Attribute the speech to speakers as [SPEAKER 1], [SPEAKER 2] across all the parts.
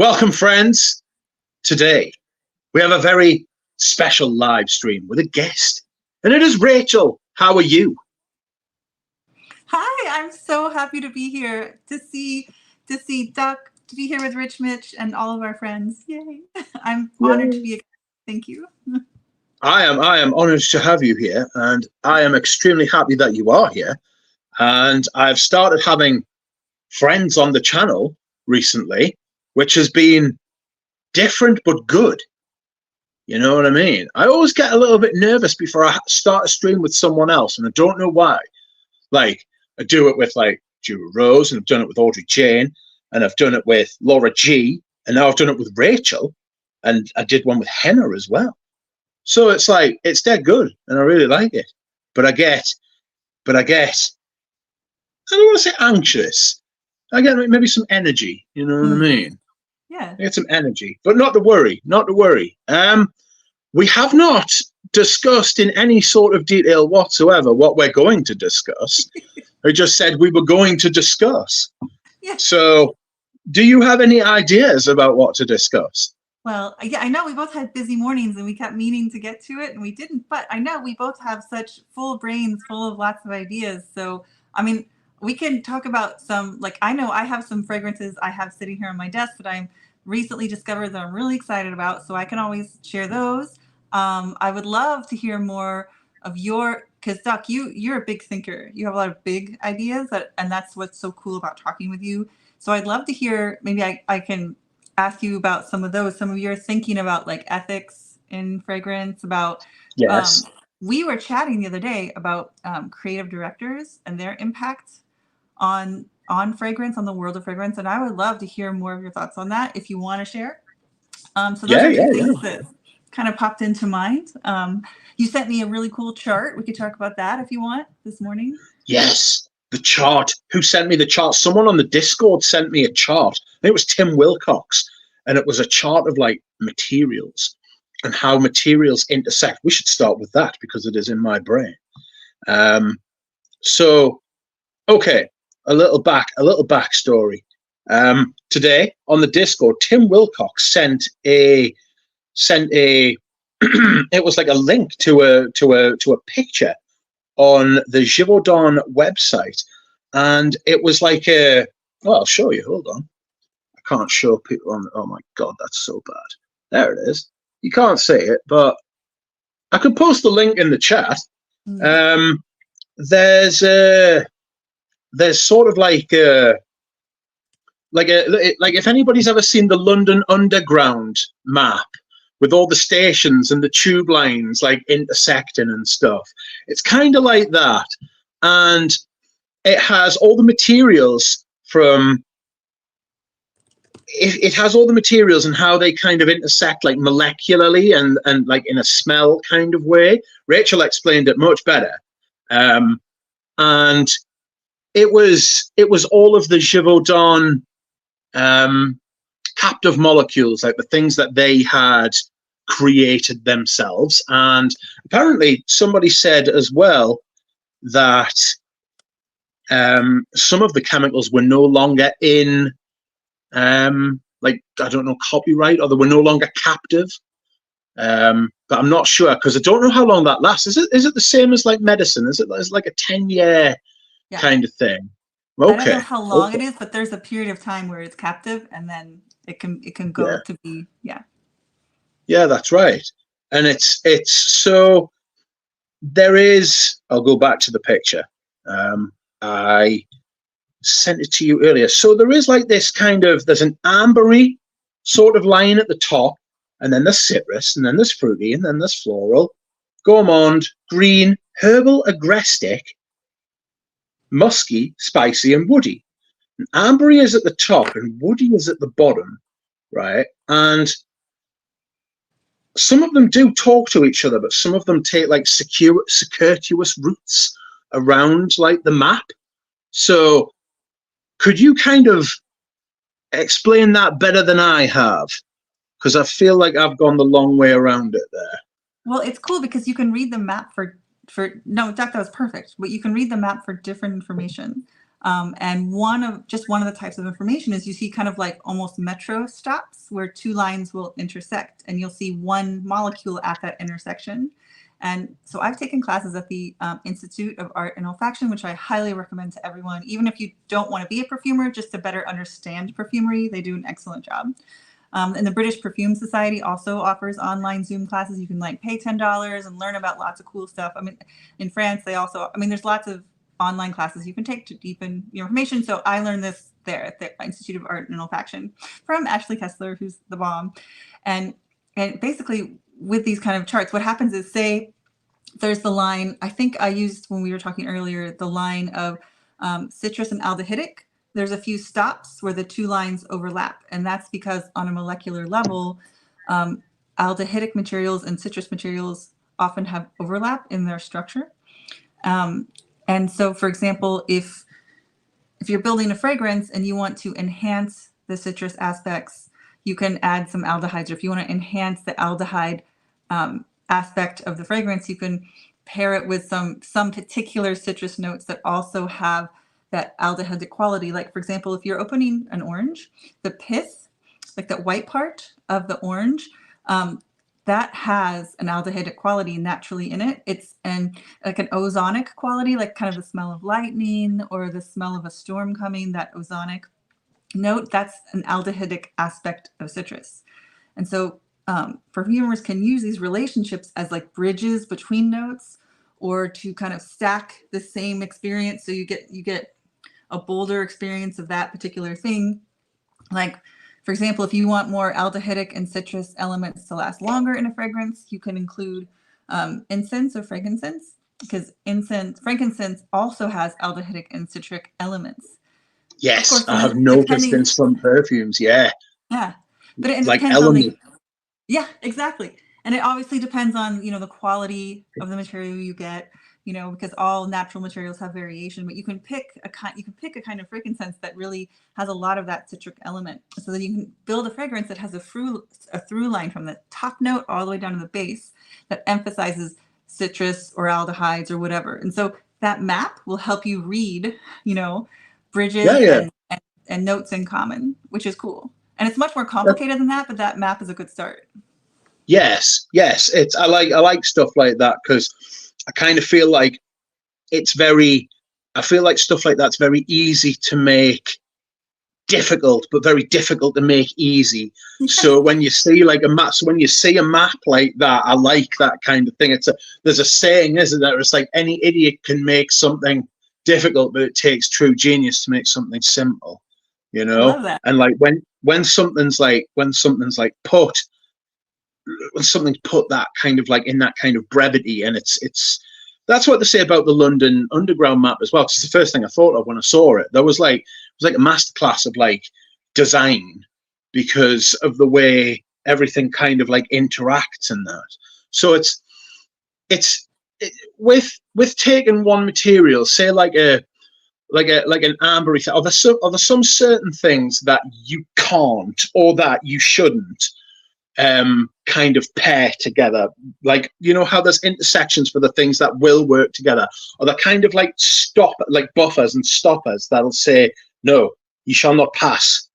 [SPEAKER 1] Welcome, friends. Today, we have a very special live stream with a guest, and it is Rachel. How are you?
[SPEAKER 2] Hi, I'm so happy to be here to see Duck, to be here with Rich Mitch and all of our friends. Yay. I'm honored to
[SPEAKER 1] Yay.
[SPEAKER 2] be a guest. Thank you.
[SPEAKER 1] I am honored to have you here, and I am extremely happy that you are here. And I've started having friends on the channel recently, which has been different but good. You know what I mean? I always get a little bit nervous before I start a stream with someone else, and I don't know why. Like, I do it with like Julia Rose, and I've done it with Audrey Jane, and I've done it with Laura G, and now I've done it with Rachel, and I did one with Henna as well. So it's like, it's dead good, and I really like it. But I get, I don't want to say anxious. I get maybe some energy, you know what I mean?
[SPEAKER 2] Yeah.
[SPEAKER 1] I get some energy, but not to worry, not to worry. We have not discussed in any sort of detail whatsoever what we're going to discuss. I just said we were going to discuss.
[SPEAKER 2] Yeah.
[SPEAKER 1] So, do you have any ideas about what to discuss?
[SPEAKER 2] Well, yeah, I know we both had busy mornings and we kept meaning to get to it and we didn't, but I know we both have such full brains full of lots of ideas. So, I mean, we can talk about some, like, I know I have some fragrances I have sitting here on my desk that I'm recently discovered that I'm really excited about. So I can always share those. I would love to hear more of because Doc, you're a big thinker. You have a lot of big ideas and that's what's so cool about talking with you. So I'd love to hear, maybe I can ask you about some of those, some of your thinking about like ethics in fragrance, about,
[SPEAKER 1] Yes.
[SPEAKER 2] we were chatting the other day about creative directors and their impact on fragrance, on the world of fragrance. And I would love to hear more of your thoughts on that if you want to share. So those are two things that kind of popped into mind. You sent me a really cool chart. We could talk about that if you want this morning.
[SPEAKER 1] Yes, the chart. Who sent me the chart? Someone on the Discord sent me a chart. I think it was Tim Wilcox, and it was a chart of like materials and how materials intersect. We should start with that because it is in my brain. So, okay, a little backstory. Today on the Discord, Tim Wilcox sent a it was like a link to a picture on the Givaudan website, and it was like I'll show you. Hold on, I can't show people on. Oh my god, that's so bad. There it is. You can't see it, but I could post the link in the chat. There's sort of like if anybody's ever seen the London Underground map with all the stations and the tube lines like intersecting and stuff, it's kind of like that, and it has all the materials from. It has all the materials and how they kind of intersect like molecularly and like in a smell kind of way. Rachel explained it much better, and it was all of the Givaudan captive molecules, like the things that they had created themselves. And apparently somebody said as well that some of the chemicals were no longer in like, I don't know, copyright, or they were no longer captive. But I'm not sure because I don't know how long that lasts. Is it the same as like medicine? Is it like a 10-year kind of thing? Okay.
[SPEAKER 2] I don't know how long it is, but there's a period of time where it's captive, and then it can go to be
[SPEAKER 1] Yeah, that's right. And it's so there is. I'll go back to the picture. I sent it to you earlier. So there is like this kind of, there's an ambery sort of line at the top, and then there's citrus, and then there's fruity, and then there's floral, gourmand, green, herbal, agrestic, musky, spicy, and woody. And ambery is at the top and woody is at the bottom, right? And some of them do talk to each other, but some of them take like circuitous routes around like the map. So could you kind of explain that better than I have? Because I feel like I've gone the long way around it there.
[SPEAKER 2] Well, it's cool because you can read the map no, Jack, that was perfect. But you can read the map for different information. And one of the types of information is you see kind of like almost metro stops where two lines will intersect, and you'll see one molecule at that intersection. And so I've taken classes at the Institute of Art and Olfaction, which I highly recommend to everyone, even if you don't want to be a perfumer, just to better understand perfumery. They do an excellent job. And the British Perfume Society also offers online Zoom classes. You can like pay $10 and learn about lots of cool stuff. I mean, in France, they also, I mean, there's lots of online classes you can take to deepen your information. So I learned this there at the Institute of Art and Olfaction from Ashley Kessler, who's the bomb. And basically with these kind of charts, what happens is, say there's the line, I think I used when we were talking earlier, the line of citrus and aldehydic. There's a few stops where the two lines overlap. And that's because on a molecular level, aldehydic materials and citrus materials often have overlap in their structure. And so, for example, if you're building a fragrance and you want to enhance the citrus aspects, you can add some aldehydes. Or if you want to enhance the aldehyde aspect of the fragrance, you can pair it with some particular citrus notes that also have that aldehydic quality. Like, for example, if you're opening an orange, the pith, like that white part of the orange, that has an aldehydic quality naturally in it. It's like an ozonic quality, like kind of the smell of lightning or the smell of a storm coming, that ozonic note, that's an aldehydic aspect of citrus. And so perfumers can use these relationships as like bridges between notes, or to kind of stack the same experience. So you get a bolder experience of that particular thing. Like, for example, if you want more aldehydic and citrus elements to last longer in a fragrance, you can include incense or frankincense, because frankincense also has aldehydic and citric elements.
[SPEAKER 1] Yes,
[SPEAKER 2] course,
[SPEAKER 1] I have noticed in some perfumes, yeah.
[SPEAKER 2] Yeah, but it
[SPEAKER 1] like
[SPEAKER 2] depends
[SPEAKER 1] element.
[SPEAKER 2] Yeah, exactly. And it obviously depends on, the quality of the material you get, because all natural materials have variation, but you can pick a kind of frankincense that really has a lot of that citric element, so that you can build a fragrance that has a through line from the top note all the way down to the base that emphasizes citrus or aldehydes or whatever. And so that map will help you read, bridges and notes in common, which is cool. And it's much more complicated than that, but that map is a good start.
[SPEAKER 1] Yes. It's I like stuff like that, because I kind of feel like I feel like stuff like that's very easy to make difficult, but very difficult to make easy. So when you see like a map, like that, I like that kind of thing. There's a saying, isn't there? It's like any idiot can make something difficult, but it takes true genius to make something simple.
[SPEAKER 2] I love that.
[SPEAKER 1] And like when something's put that kind of like in that kind of brevity, and it's that's what they say about the London Underground map as well. It's the first thing I thought of when I saw it. It was like a masterclass of like design, because of the way everything kind of like interacts and that. So it's with taking one material, say like an ambery thing, are there some certain things that you can't, or that you shouldn't kind of pair together? Like, how there's intersections for the things that will work together, or they're kind of like buffers and stoppers that'll say, no, you shall not pass.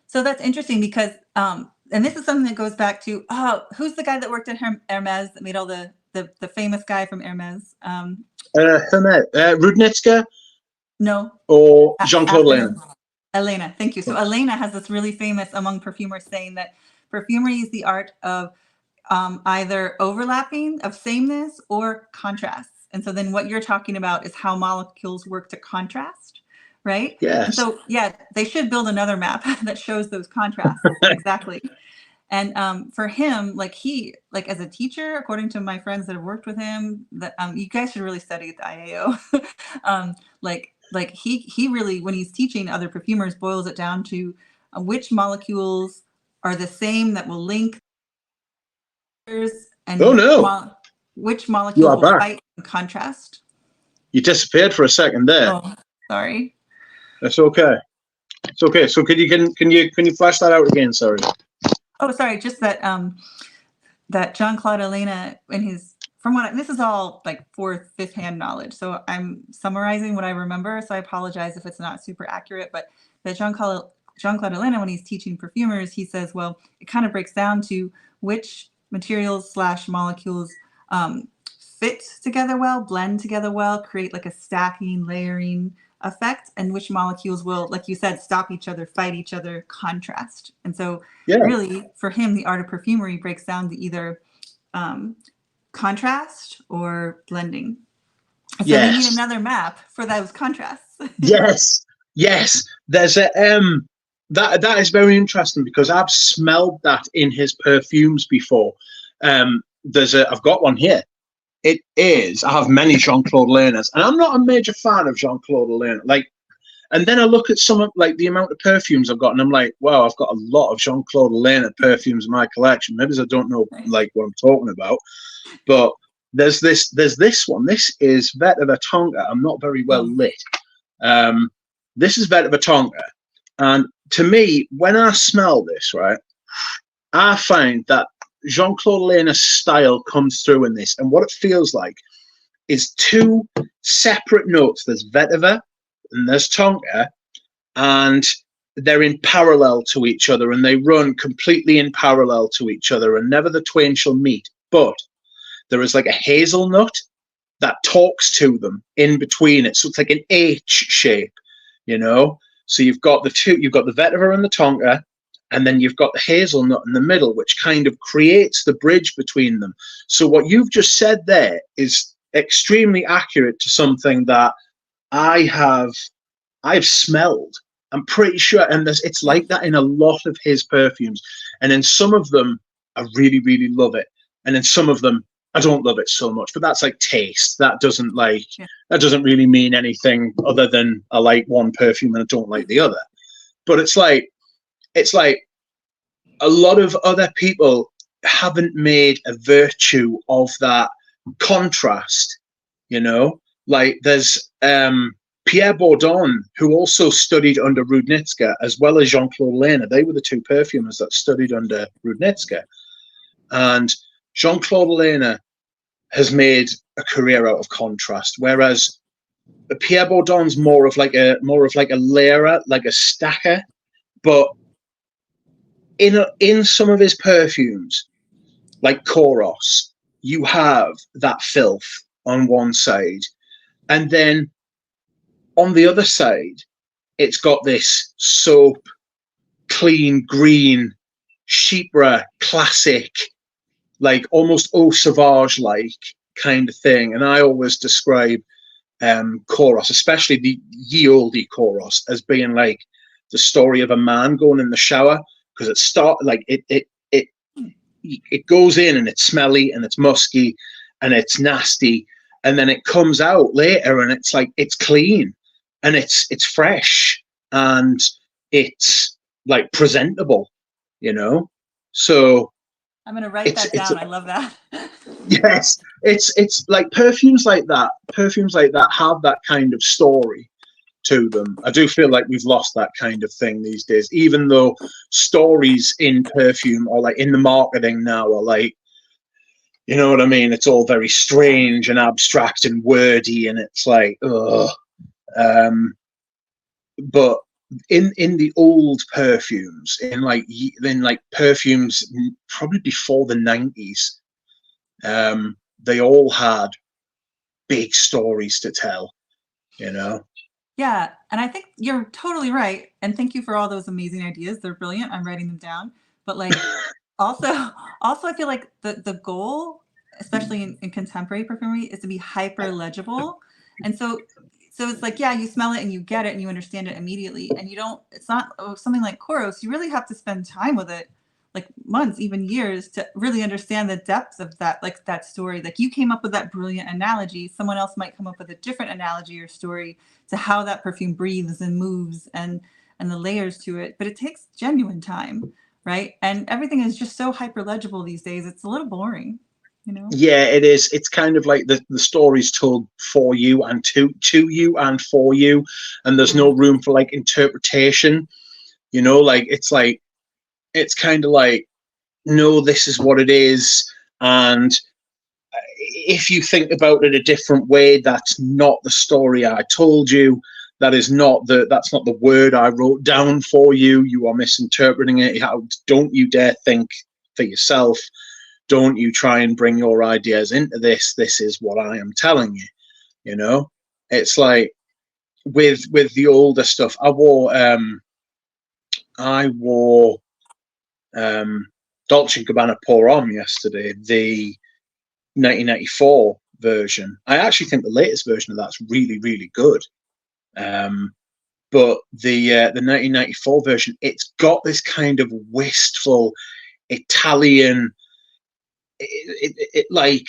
[SPEAKER 2] So that's interesting, because and this is something that goes back to who's the guy that worked at Hermes that made all the famous guy from Hermes?
[SPEAKER 1] Hermes, Rudnitska?
[SPEAKER 2] No.
[SPEAKER 1] Or Jean-Claude Elena?
[SPEAKER 2] Elena, thank you. So Elena has this really famous among perfumers saying that perfumery is the art of either overlapping, of sameness, or contrasts. And so then what you're talking about is how molecules work to contrast, right?
[SPEAKER 1] Yes.
[SPEAKER 2] And so, yeah, they should build another map that shows those contrasts. Exactly. And for him, as a teacher, according to my friends that have worked with him, that you guys should really study at the IAO. He really, when he's teaching other perfumers, boils it down to which molecules are the same that will link, and which molecules will fight in contrast.
[SPEAKER 1] You disappeared for a second there.
[SPEAKER 2] Oh, sorry.
[SPEAKER 1] That's okay. It's okay. So can you flash that out again? Sorry.
[SPEAKER 2] Oh, sorry. Just that Jean-Claude Elena, in his from what this is all like fourth, fifth hand knowledge. So I'm summarizing what I remember. So I apologize if it's not super accurate, but that Jean-Claude Elena, when he's teaching perfumers, he says, well, it kind of breaks down to which materials / molecules fit together well, blend together well, create like a stacking, layering effect, and which molecules will, like you said, stop each other, fight each other, contrast. And so
[SPEAKER 1] Yeah.
[SPEAKER 2] really for him, the art of perfumery breaks down to either contrast or blending. So
[SPEAKER 1] Yes.
[SPEAKER 2] we need another map for those contrasts.
[SPEAKER 1] Yes. There's a that is very interesting because I've smelled that in his perfumes before. I've got one here. It is. I have many Jean-Claude Elenas, and I'm not a major fan of Jean-Claude Elena. Like, and then I look at some of like the amount of perfumes I've got, and I'm like, wow, I've got a lot of Jean-Claude Elena perfumes in my collection. Maybe I don't know like what I'm talking about, but there's this one. This is Vetiver Tonka. I'm not very well lit. This is Vetiver Tonka, and to me, when I smell this, right, I find that Jean-Claude Elena's style comes through in this, and what it feels like is two separate notes. There's vetiver and there's tonka, and they're in parallel to each other, and they run completely in parallel to each other, and never the twain shall meet. But there is like a hazelnut that talks to them in between it, so it's like an H shape, you know. So you've got the vetiver and the tonka, and then you've got the hazelnut in the middle, which kind of creates the bridge between them. So what you've just said there is extremely accurate to something that I've smelled. I'm pretty sure, and it's like that in a lot of his perfumes. And in some of them, I really, really love it, and in some of them, I don't love it so much. But that's like taste. That doesn't really mean anything other than I like one perfume and I don't like the other. But it's like a lot of other people haven't made a virtue of that contrast, you know. Like there's Pierre Bourdon, who also studied under Rudnitska, as well as Jean-Claude Elena. They were the two perfumers that studied under Rudnitska. And Jean-Claude Elena has made a career out of contrast, whereas Pierre Bourdon's more of like a layerer, like a stacker. But in some of his perfumes, like Koros, you have that filth on one side, and then on the other side, it's got this soap, clean, green, chypre, classic, like almost Eau Sauvage-like kind of thing. And I always describe Koros, especially the ye olde Koros, as being like the story of a man going in the shower, because it goes in and it's smelly and it's musky and it's nasty, and then it comes out later and it's like it's clean and it's fresh and it's like presentable, you know. So
[SPEAKER 2] I'm gonna write that down. I love that.
[SPEAKER 1] Yes, it's like perfumes like that have that kind of story to them. I do feel like we've lost that kind of thing these days, even though stories in perfume or like in the marketing now are like, you know what I mean? It's all very strange and abstract and wordy, and it's like, ugh. But in the old perfumes, in perfumes probably before the 90s, they all had big stories to tell, you know.
[SPEAKER 2] Yeah, and I think you're totally right. And thank you for all those amazing ideas. They're brilliant. I'm writing them down. But like also I feel like the goal, especially in contemporary perfumery, is to be hyper legible. And so it's like, yeah, you smell it and you get it and you understand it immediately. And it's not something like Koros. You really have to spend time with it, like months, even years, to really understand the depth of that, like that story. Like you came up with that brilliant analogy. Someone else might come up with a different analogy or story to how that perfume breathes and moves and the layers to it. But it takes genuine time, right? And everything is just so hyper legible these days. It's a little boring, you know?
[SPEAKER 1] Yeah, it is. It's kind of like the story's told for you and to you and for you, and there's no room for like interpretation, you know. Like it's kind of like, no, this is what it is, and if you think about it a different way, that's not the story I told you. That's not the word I wrote down for you. You are misinterpreting it. Don't you dare think for yourself. Don't you try and bring your ideas into this. This is what I am telling you. You know, it's like with the older stuff. I wore Dolce & Gabbana Pour Homme yesterday, the 1994 version. I actually think the latest version of that's really, really good. But the 1994 version, it's got this kind of wistful Italian, like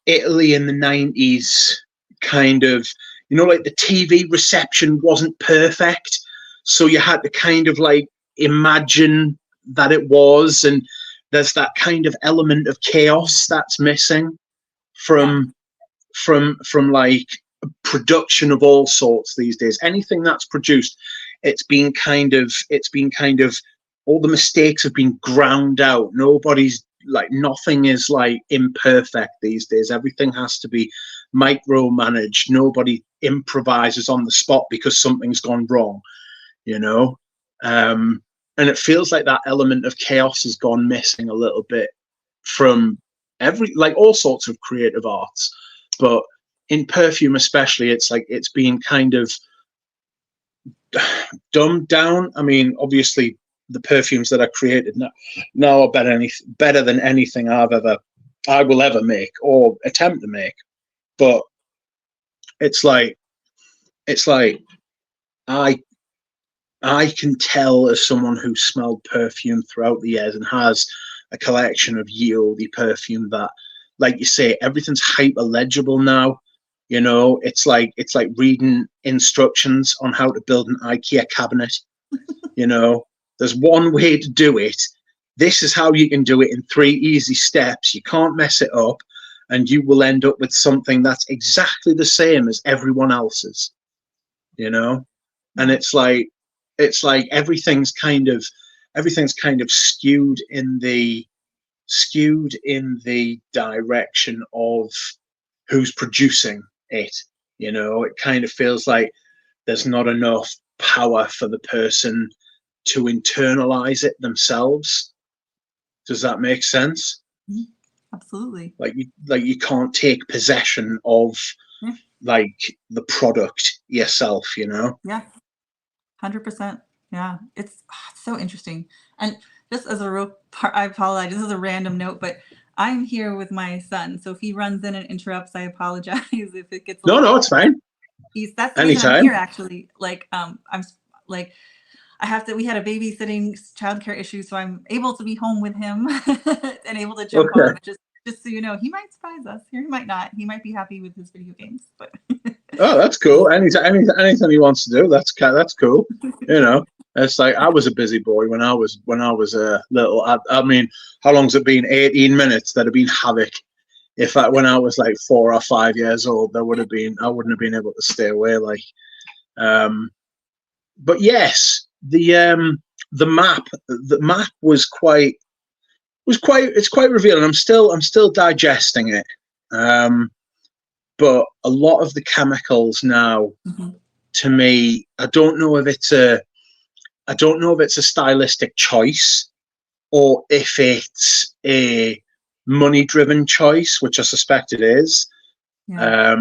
[SPEAKER 1] Italy in the 90s kind of, like the TV reception wasn't perfect, so you had to kind of like imagine that it was, and there's that kind of element of chaos that's missing from like production of all sorts these days. Anything that's produced, it's been kind of all the mistakes have been ground out. Nothing is like imperfect these days. Everything has to be micromanaged. Nobody improvises on the spot because something's gone wrong, and it feels like that element of chaos has gone missing a little bit from all sorts of creative arts, but in perfume especially, it's like it's being kind of dumbed down. I mean, obviously the perfumes that are created now are better than anything I will ever make or attempt to make. But it's like I can tell, as someone who smelled perfume throughout the years and has a collection of ye olde perfume, that, like you say, everything's hyper legible now. It's like reading instructions on how to build an IKEA cabinet. There's one way to do it. This is how you can do it in 3 easy steps. You can't mess it up, and you will end up with something that's exactly the same as everyone else's. And it's like everything's kind of skewed in the direction of who's producing it. It kind of feels like there's not enough power for the person to internalize it themselves. Does that make sense?
[SPEAKER 2] Absolutely.
[SPEAKER 1] Like you can't take possession of like the product yourself,
[SPEAKER 2] Yeah. 100%. Yeah. It's so interesting. And just as a real part, I apologize. This is a random note, but I'm here with my son. So if he runs in and interrupts, I apologize if it gets
[SPEAKER 1] No, it's fine.
[SPEAKER 2] That's the reason I'm here, actually. I'm like, we had a babysitting childcare issue, so I'm able to be home with him and able to jump on. Just so you know, he might surprise us. He might not. He might be happy with his video games, but
[SPEAKER 1] oh, that's cool. Anything he wants to do, that's cool. It's like I was a busy boy when I was little. I mean, how long's it been? 18 minutes. That'd have been havoc. When I was like 4 or 5 years old, I wouldn't have been able to stay away. But yes, the map was quite revealing. I'm still digesting it. But a lot of the chemicals now, to me, I don't know if it's a stylistic choice or if it's a money-driven choice, which I suspect it is. Yeah.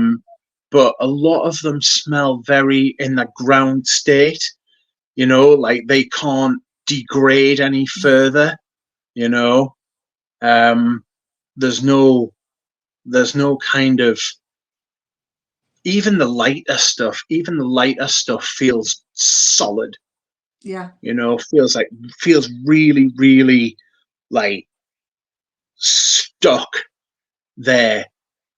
[SPEAKER 1] But a lot of them smell very in the ground state, like they can't degrade any further. There's no kind of, even the lighter stuff feels solid.
[SPEAKER 2] Yeah.
[SPEAKER 1] Feels really, really like stuck there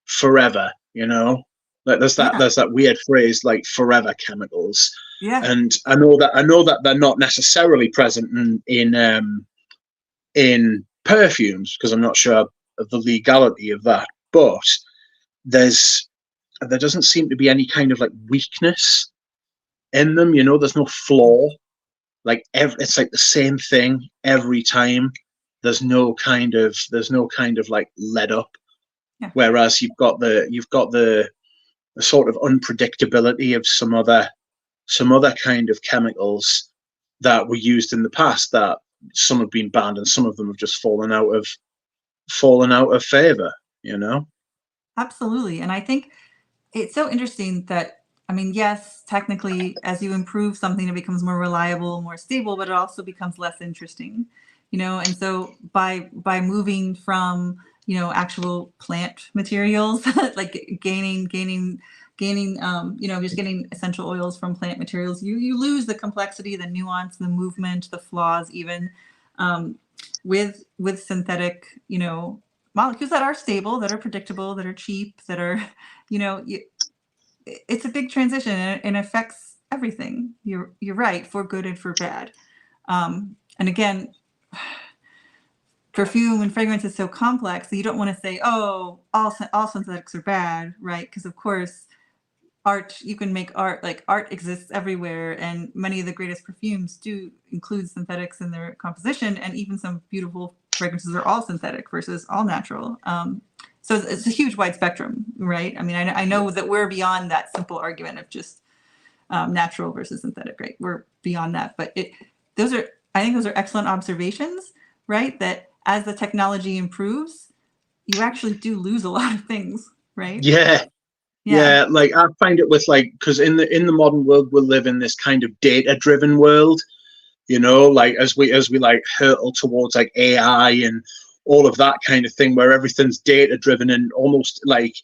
[SPEAKER 1] forever, like there's that weird phrase like forever chemicals.
[SPEAKER 2] Yeah.
[SPEAKER 1] And I know that they're not necessarily present in perfumes, because I'm not sure of the legality of that, but there doesn't seem to be any kind of like weakness in them. There's no flaw. Like it's like the same thing every time. there's no kind of like let up.
[SPEAKER 2] Yeah.
[SPEAKER 1] Whereas you've got the sort of unpredictability of some other kind of chemicals that were used in the past, that some have been banned and some of them have just fallen out of favor, you know?
[SPEAKER 2] Absolutely. And I think it's so interesting that, I mean, yes, technically, as you improve something, it becomes more reliable, more stable, but it also becomes less interesting, you know? And so by moving from, you know, actual plant materials, like gaining, you know, just getting essential oils from plant materials, you lose the complexity, the nuance, the movement, the flaws, even with synthetic, you know, molecules that are stable, that are predictable, that are cheap, that are, you know, it's a big transition and it affects everything. You're right, for good and for bad. And again, perfume and fragrance is so complex that you don't want to say, oh, all synthetics are bad, right? Because of course, art, you can make art, like art exists everywhere, and many of the greatest perfumes do include synthetics in their composition, and even some beautiful fragrances are all synthetic versus all natural. So it's a huge wide spectrum, right? I mean, I know that we're beyond that simple argument of just natural versus synthetic, right? We're beyond that, but I think those are excellent observations, right? That as the technology improves, you actually do lose a lot of things, right?
[SPEAKER 1] Yeah.
[SPEAKER 2] Yeah.
[SPEAKER 1] Yeah, like I find it with like, because in the modern world we live in this kind of data driven world, you know, like as we like hurtle towards like AI and all of that kind of thing, where everything's data driven and almost like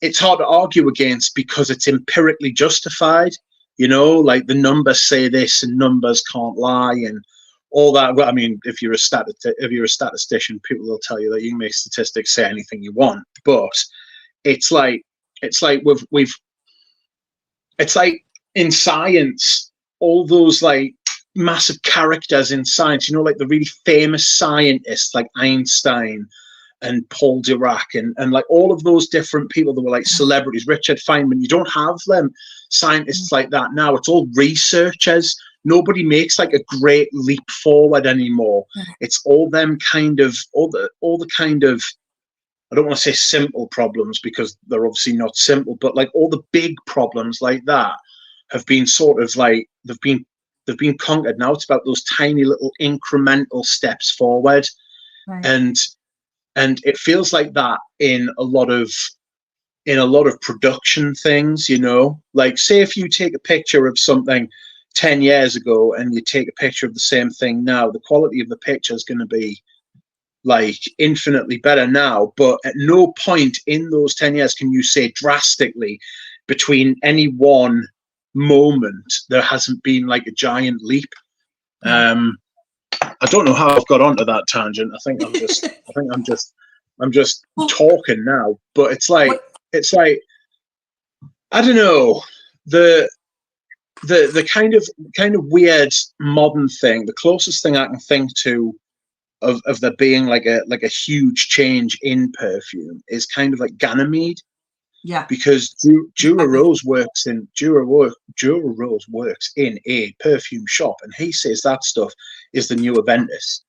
[SPEAKER 1] it's hard to argue against because it's empirically justified, you know, like the numbers say this and numbers can't lie and all that. Well, I mean, if you're a statistician, people will tell you that you can make statistics say anything you want, but it's like we've it's like in science, all those like massive characters in science, you know, like the really famous scientists like Einstein and Paul Dirac and like all of those different people that were like celebrities, Richard Feynman. You don't have them scientists like that now. It's all researchers. Nobody makes like a great leap forward anymore. It's all them kind of all the kind of, I don't want to say simple problems because they're obviously not simple, but like all the big problems like that have been sort of like they've been conquered. Now it's about those tiny little incremental steps forward,
[SPEAKER 2] Right.
[SPEAKER 1] and it feels like that in a lot of production things. You know, like say if you take a picture of something 10 years ago and you take a picture of the same thing now, the quality of the picture is going to be like infinitely better now, but at no point in those 10 years can you say drastically between any one moment there hasn't been like a giant leap. I don't know how I've got onto that tangent. I think I'm just talking now, but it's like I don't know, the kind of weird modern thing, the closest thing I can think to of there being like a huge change in perfume is kind of like Ganymede.
[SPEAKER 2] Yeah.
[SPEAKER 1] Because Dura Rose works in a perfume shop, and he says that stuff is the new Aventus.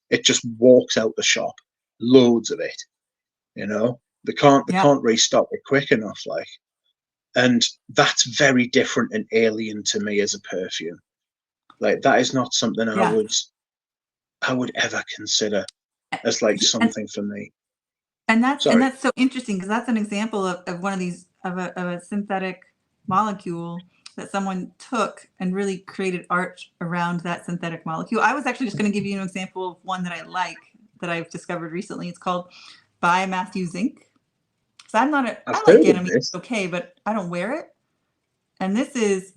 [SPEAKER 1] It just walks out the shop, loads of it. You know, they can't restock it quick enough, like, and that's very different and alien to me as a perfume. Like that is not something I would ever consider as like something for me.
[SPEAKER 2] And that's so interesting because that's an example of one of these of a synthetic molecule that someone took and really created art around that synthetic molecule. I was actually just going to give you an example of one that I like that I've discovered recently. It's called by Matthew Zink. So I like Ganymede, okay, but I don't wear it. And this is,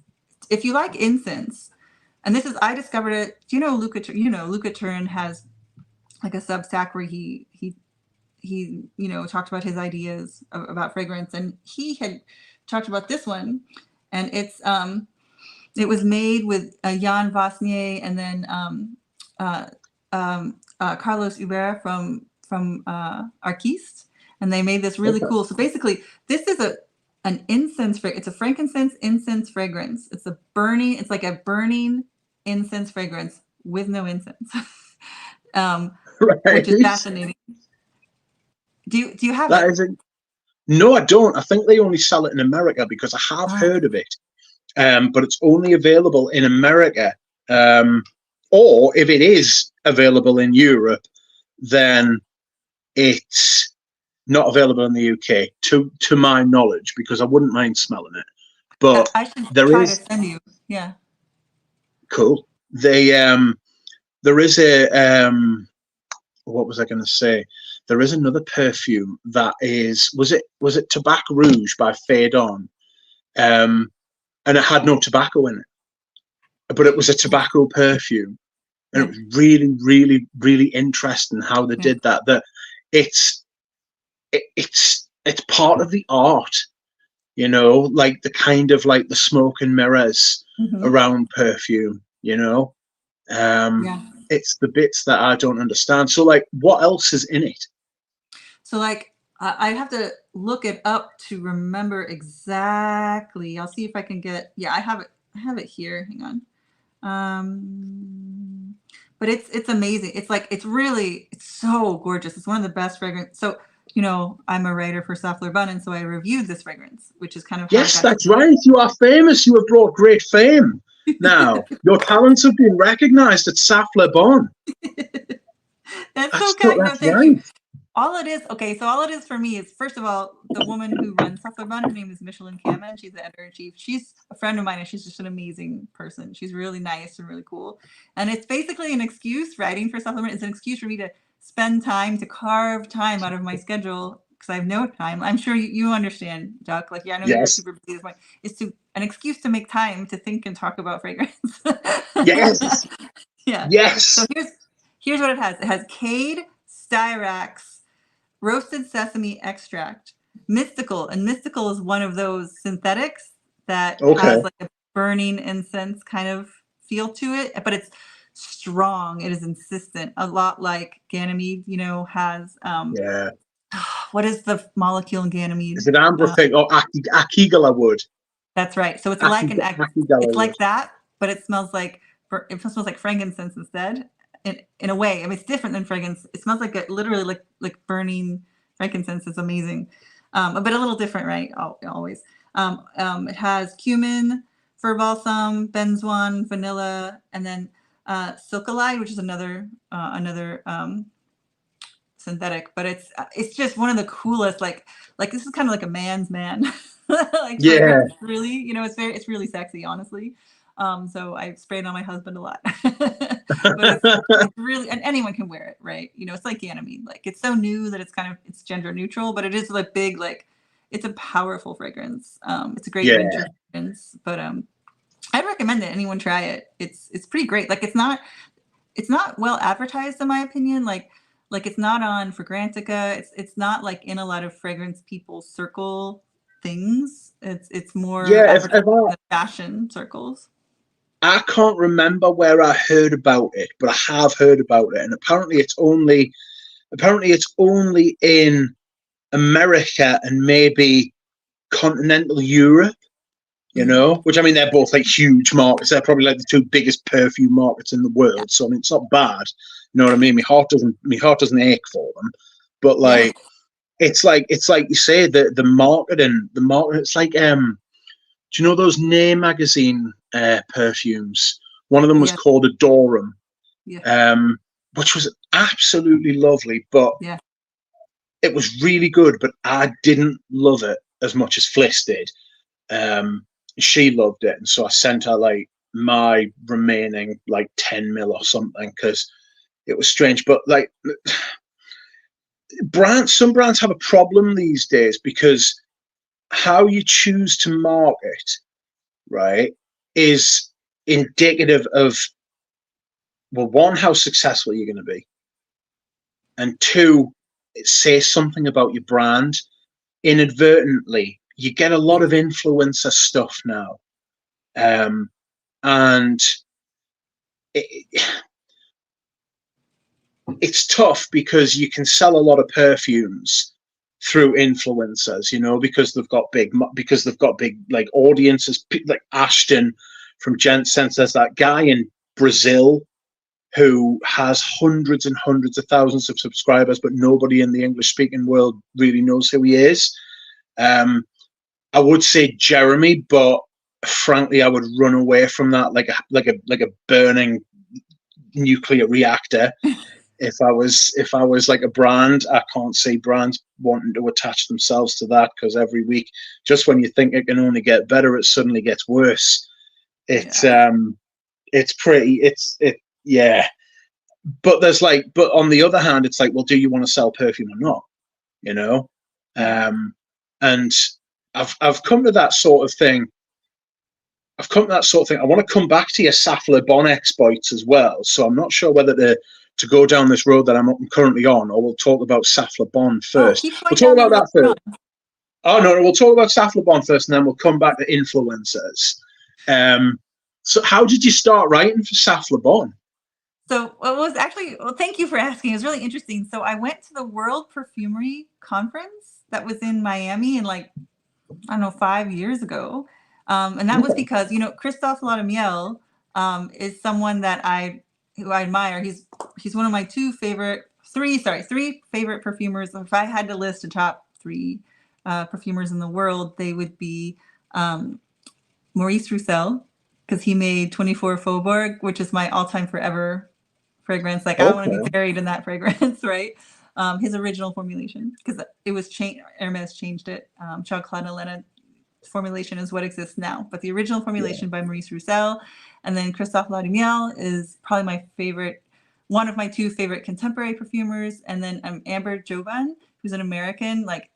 [SPEAKER 2] if you like incense, and this is, I discovered it. Do you know Luca Turin has like a Substack where he talked about his ideas about fragrance, and he had talked about this one, and it was made with Jan Vosnier and then Carlos Huber from Arquiste, and they made this really cool. So basically, this is an incense it's a frankincense incense fragrance. It's like a burning incense fragrance with no incense.
[SPEAKER 1] Right.
[SPEAKER 2] which is fascinating. Do you have
[SPEAKER 1] That
[SPEAKER 2] it?
[SPEAKER 1] is a, no, I don't. I think they only sell it in America because I have
[SPEAKER 2] Oh,
[SPEAKER 1] heard of it. But it's only available in America. Or if it is available in Europe, then it's not available in the UK, to my knowledge, because I wouldn't mind smelling it. But
[SPEAKER 2] I should
[SPEAKER 1] there
[SPEAKER 2] try to
[SPEAKER 1] is
[SPEAKER 2] send you. Yeah.
[SPEAKER 1] cool. There is a what was I going to say? There is another perfume that is was it Tobacco Rouge by Fade On, and it had no tobacco in it, but it was a tobacco perfume, and it
[SPEAKER 2] Yeah.
[SPEAKER 1] was really, really, really interesting how they
[SPEAKER 2] Yeah.
[SPEAKER 1] did that. That it's it's part of the art, like the kind of like the smoke and mirrors
[SPEAKER 2] Hmm.
[SPEAKER 1] around perfume.
[SPEAKER 2] Yeah.
[SPEAKER 1] It's the bits that I don't understand. So, like, what else is in it?
[SPEAKER 2] So like I have to look it up to remember exactly. I'll see if I can get. Yeah, I have it. I have it here. Hang on. But it's amazing. It's like it's so gorgeous. It's one of the best fragrance. So I'm a writer for Saft Bun, and so I reviewed this fragrance, which is kind of how I
[SPEAKER 1] Yes,
[SPEAKER 2] got
[SPEAKER 1] that's
[SPEAKER 2] started.
[SPEAKER 1] right. You are famous. You have brought great fame. Now, your talents have been recognised at Saffler Bon.
[SPEAKER 2] That's so
[SPEAKER 1] That's
[SPEAKER 2] kind. No,
[SPEAKER 1] that's
[SPEAKER 2] thank you.
[SPEAKER 1] right.
[SPEAKER 2] All it is, okay, so all it is for me is, first of all, the woman who runs Supplerbun, her name is Michelin Kamen. She's the editor-in-chief. She's a friend of mine, and she's just an amazing person. She's really nice and really cool. And it's basically an excuse, writing for Supplement is an excuse for me to spend time, to carve time out of my schedule, because I have no time. I'm sure you understand, Duck. Like, yeah, I know you're
[SPEAKER 1] Yes.
[SPEAKER 2] super busy. It's an excuse to make time to think and talk about fragrance.
[SPEAKER 1] Yes.
[SPEAKER 2] Yeah. So
[SPEAKER 1] Yes.
[SPEAKER 2] here's what it has. It has Cade, Styrax, roasted sesame extract, mystical, and mystical is one of those synthetics that
[SPEAKER 1] Okay.
[SPEAKER 2] has like a burning incense kind of feel to it, but it's strong. It is insistent, a lot like Ganymede, has
[SPEAKER 1] Yeah.
[SPEAKER 2] what is the molecule in Ganymede?
[SPEAKER 1] Is it amber thing? Oh, Akigala wood.
[SPEAKER 2] That's right. So it's like
[SPEAKER 1] Akigala
[SPEAKER 2] it's
[SPEAKER 1] wood.
[SPEAKER 2] like that, but it smells like frankincense instead. In a way, I mean, it's different than fragrance. It smells like literally like burning frankincense. Is amazing, but a little different, right? Always. It has cumin, fir balsam, benzoin, vanilla, and then silkalide, which is another synthetic. But it's just one of the coolest. Like this is kind of like a man's man, like
[SPEAKER 1] Yeah.
[SPEAKER 2] fragrance. Really, it's really sexy, honestly. So I sprayed it on my husband a lot, but it's really, and anyone can wear it, right? It's like Ganymede. Like, it's so new that it's gender neutral, but it is like big, like it's a powerful fragrance. It's a great
[SPEAKER 1] Yeah.
[SPEAKER 2] winter fragrance, but I'd recommend that anyone try it. It's pretty great. Like, it's not well advertised, in my opinion. Like it's not on Fragrantica. It's not like in a lot of fragrance people's circle things. It's more
[SPEAKER 1] Yeah.
[SPEAKER 2] advertised in the fashion circles.
[SPEAKER 1] I can't remember where I heard about it, but I have heard about it, and apparently it's only in America and maybe continental Europe. Which, I mean, they're both like huge markets. They're probably like the two biggest perfume markets in the
[SPEAKER 2] Yeah.
[SPEAKER 1] world. So I mean, it's not bad. You know what I mean? My heart doesn't ache for them. But
[SPEAKER 2] Yeah.
[SPEAKER 1] like, it's like you say, the marketing. It's like do you know those Nay magazine perfumes? One of them was
[SPEAKER 2] Yeah.
[SPEAKER 1] called Adorum,
[SPEAKER 2] Yeah.
[SPEAKER 1] which was absolutely lovely, but
[SPEAKER 2] Yeah.
[SPEAKER 1] it was really good. But I didn't love it as much as Fliss did. She loved it, and so I sent her like my remaining like 10 mil or something, because it was strange. But like, some brands have a problem these days, because how you choose to market, right, is indicative of, well, one, how successful you're going to be, and two, it says something about your brand. Inadvertently, you get a lot of influencer stuff now, and it's tough, because you can sell a lot of perfumes through influencers, because they've got big like audiences, like Ashton from Gent Sense. There's that guy in Brazil who has hundreds and hundreds of thousands of subscribers, but nobody in the English-speaking world really knows who he is. I would say Jeremy, but frankly, I would run away from that like a burning nuclear reactor. If I was like a brand, I can't see brands wanting to attach themselves to that, because every week, just when you think it can only get better, it suddenly gets worse. It's yeah. But but on the other hand, it's like, well, do you want to sell perfume or not? You know, and I've come to that sort of thing. I want to come back to your Safla Bon exploits as well. So I'm not sure whether to go down this road that I'm currently on, or we'll talk about Safla Bon first. We'll talk about that first. Oh no, we'll talk about Safla Bon first, and then we'll come back to influencers. So how did you start writing for Safla Bon?
[SPEAKER 2] So it was actually, well, thank you for asking. It was really interesting. So I went to the World Perfumery Conference that was in Miami in like, I don't know, 5 years ago. And that was because, you know, Christophe Laudamiel is someone who I admire. He's one of my three favorite perfumers. If I had to list the top 3 perfumers in the world, they would be Maurice Roussel, because he made 24 Faubourg, which is my all-time forever fragrance. Like, I want to be buried in that fragrance, right? His original formulation, because it was changed. Hermes changed it. Chocolat Elena formulation is what exists now, but the original formulation by Maurice Roussel, and then Christophe Laudamiel is probably one of my 2 favorite contemporary perfumers, and then Amber Jovan, who's an American, like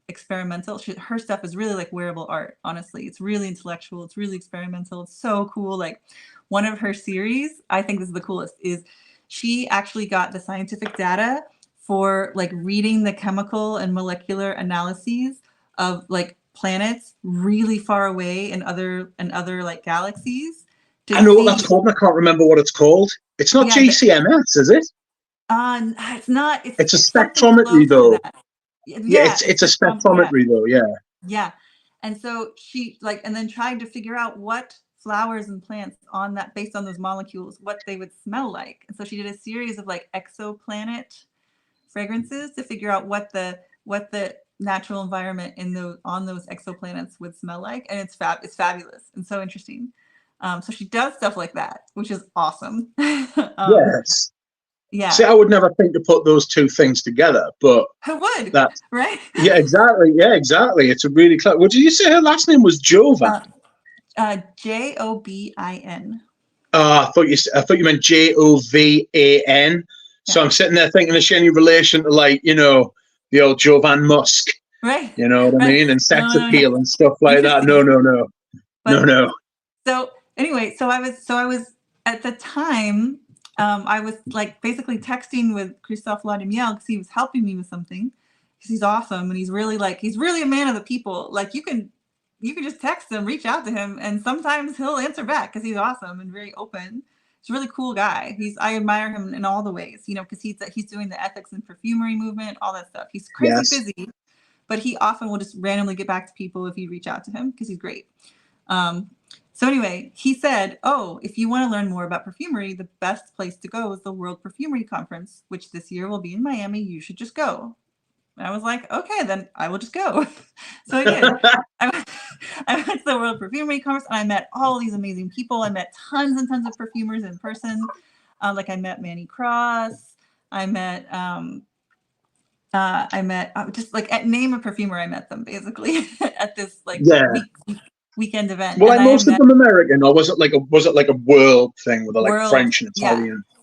[SPEAKER 2] experimental. Her stuff is really like wearable art. Honestly, it's really intellectual. It's really experimental. It's so cool. Like, one of her series, I think this is the coolest, is she actually got the scientific data for like reading the chemical and molecular analyses of like planets really far away in other like galaxies.
[SPEAKER 1] I know what that's called, and I can't remember what it's called. It's not GCMS, is it?
[SPEAKER 2] It's not.
[SPEAKER 1] It's a spectrometry, though.
[SPEAKER 2] Yeah,
[SPEAKER 1] it's a spectrometry, though.
[SPEAKER 2] Yeah, and so she and then tried to figure out what flowers and plants on that, based on those molecules, what they would smell like. And so she did a series of like exoplanet fragrances to figure out what the natural environment on those exoplanets would smell like, and it's fabulous and so interesting. So she does stuff like that, which is awesome.
[SPEAKER 1] Yes.
[SPEAKER 2] Yeah.
[SPEAKER 1] See, I would never think to put those 2 things together, but
[SPEAKER 2] I would. Right.
[SPEAKER 1] Yeah, exactly. Yeah, exactly. It's a really clever. What did you say her last name was? Jovan.
[SPEAKER 2] Jobin.
[SPEAKER 1] I thought you meant Jovan. So I'm sitting there thinking, is she any relation to, like, you know, the old Jovan Musk?
[SPEAKER 2] Right.
[SPEAKER 1] You know what I mean? And sex appeal and stuff like that. No.
[SPEAKER 2] So anyway, so I was at the time, I was like basically texting with Christophe Laudamiel because he was helping me with something, because he's awesome and he's really a man of the people. Like, you can just text him, reach out to him, and sometimes he'll answer back because he's awesome and very open. He's a really cool guy. I admire him in all the ways, you know, because he's doing the ethics and perfumery movement, all that stuff. He's crazy busy, but he often will just randomly get back to people if you reach out to him, because he's great. So anyway, he said, oh, if you want to learn more about perfumery, the best place to go is the World Perfumery Conference, which this year will be in Miami. You should just go. And I was like, okay, then I will just go. So I did. I went to the World Perfumery Conference, and I met all these amazing people. I met tons and tons of perfumers in person. Like, I met Manny Cross. I met just like, at name a perfumer, I met them basically at this weekend event.
[SPEAKER 1] Well, most of them American, or was it like a world thing with like French and Italian?
[SPEAKER 2] Yeah.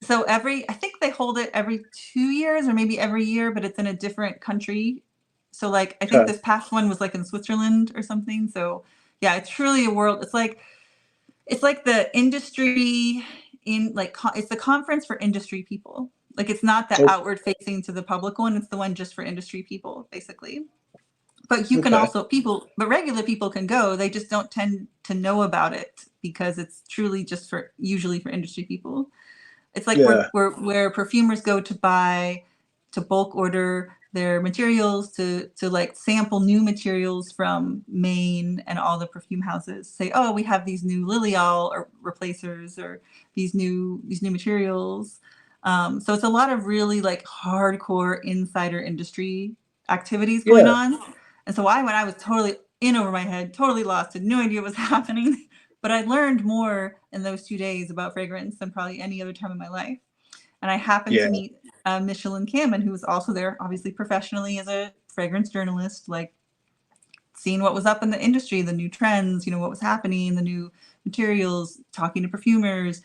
[SPEAKER 2] So I think they hold it every 2 years or maybe every year, but it's in a different country. So like, I think this past one was like in Switzerland or something. So yeah, it's truly a world. It's like the industry it's the conference for industry people. Like, it's not the outward facing to the public one. It's the one just for industry people, basically. But you can also regular people can go. They just don't tend to know about it because it's truly just usually for industry people. It's like where perfumers go to bulk order their materials, to like sample new materials from Maine and all the perfume houses. Say, oh, we have these new Lilial or replacers, or these new materials. So it's a lot of really like hardcore insider industry activities going
[SPEAKER 1] Yeah.
[SPEAKER 2] on. And so I was totally in over my head, totally lost, had no idea what was happening. But I learned more in those 2 days about fragrance than probably any other time in my life. And I happened to
[SPEAKER 1] Yeah.
[SPEAKER 2] meet Michelin Kamen, who was also there, obviously professionally as a fragrance journalist, like seeing what was up in the industry, the new trends, you know, what was happening, the new materials, talking to perfumers.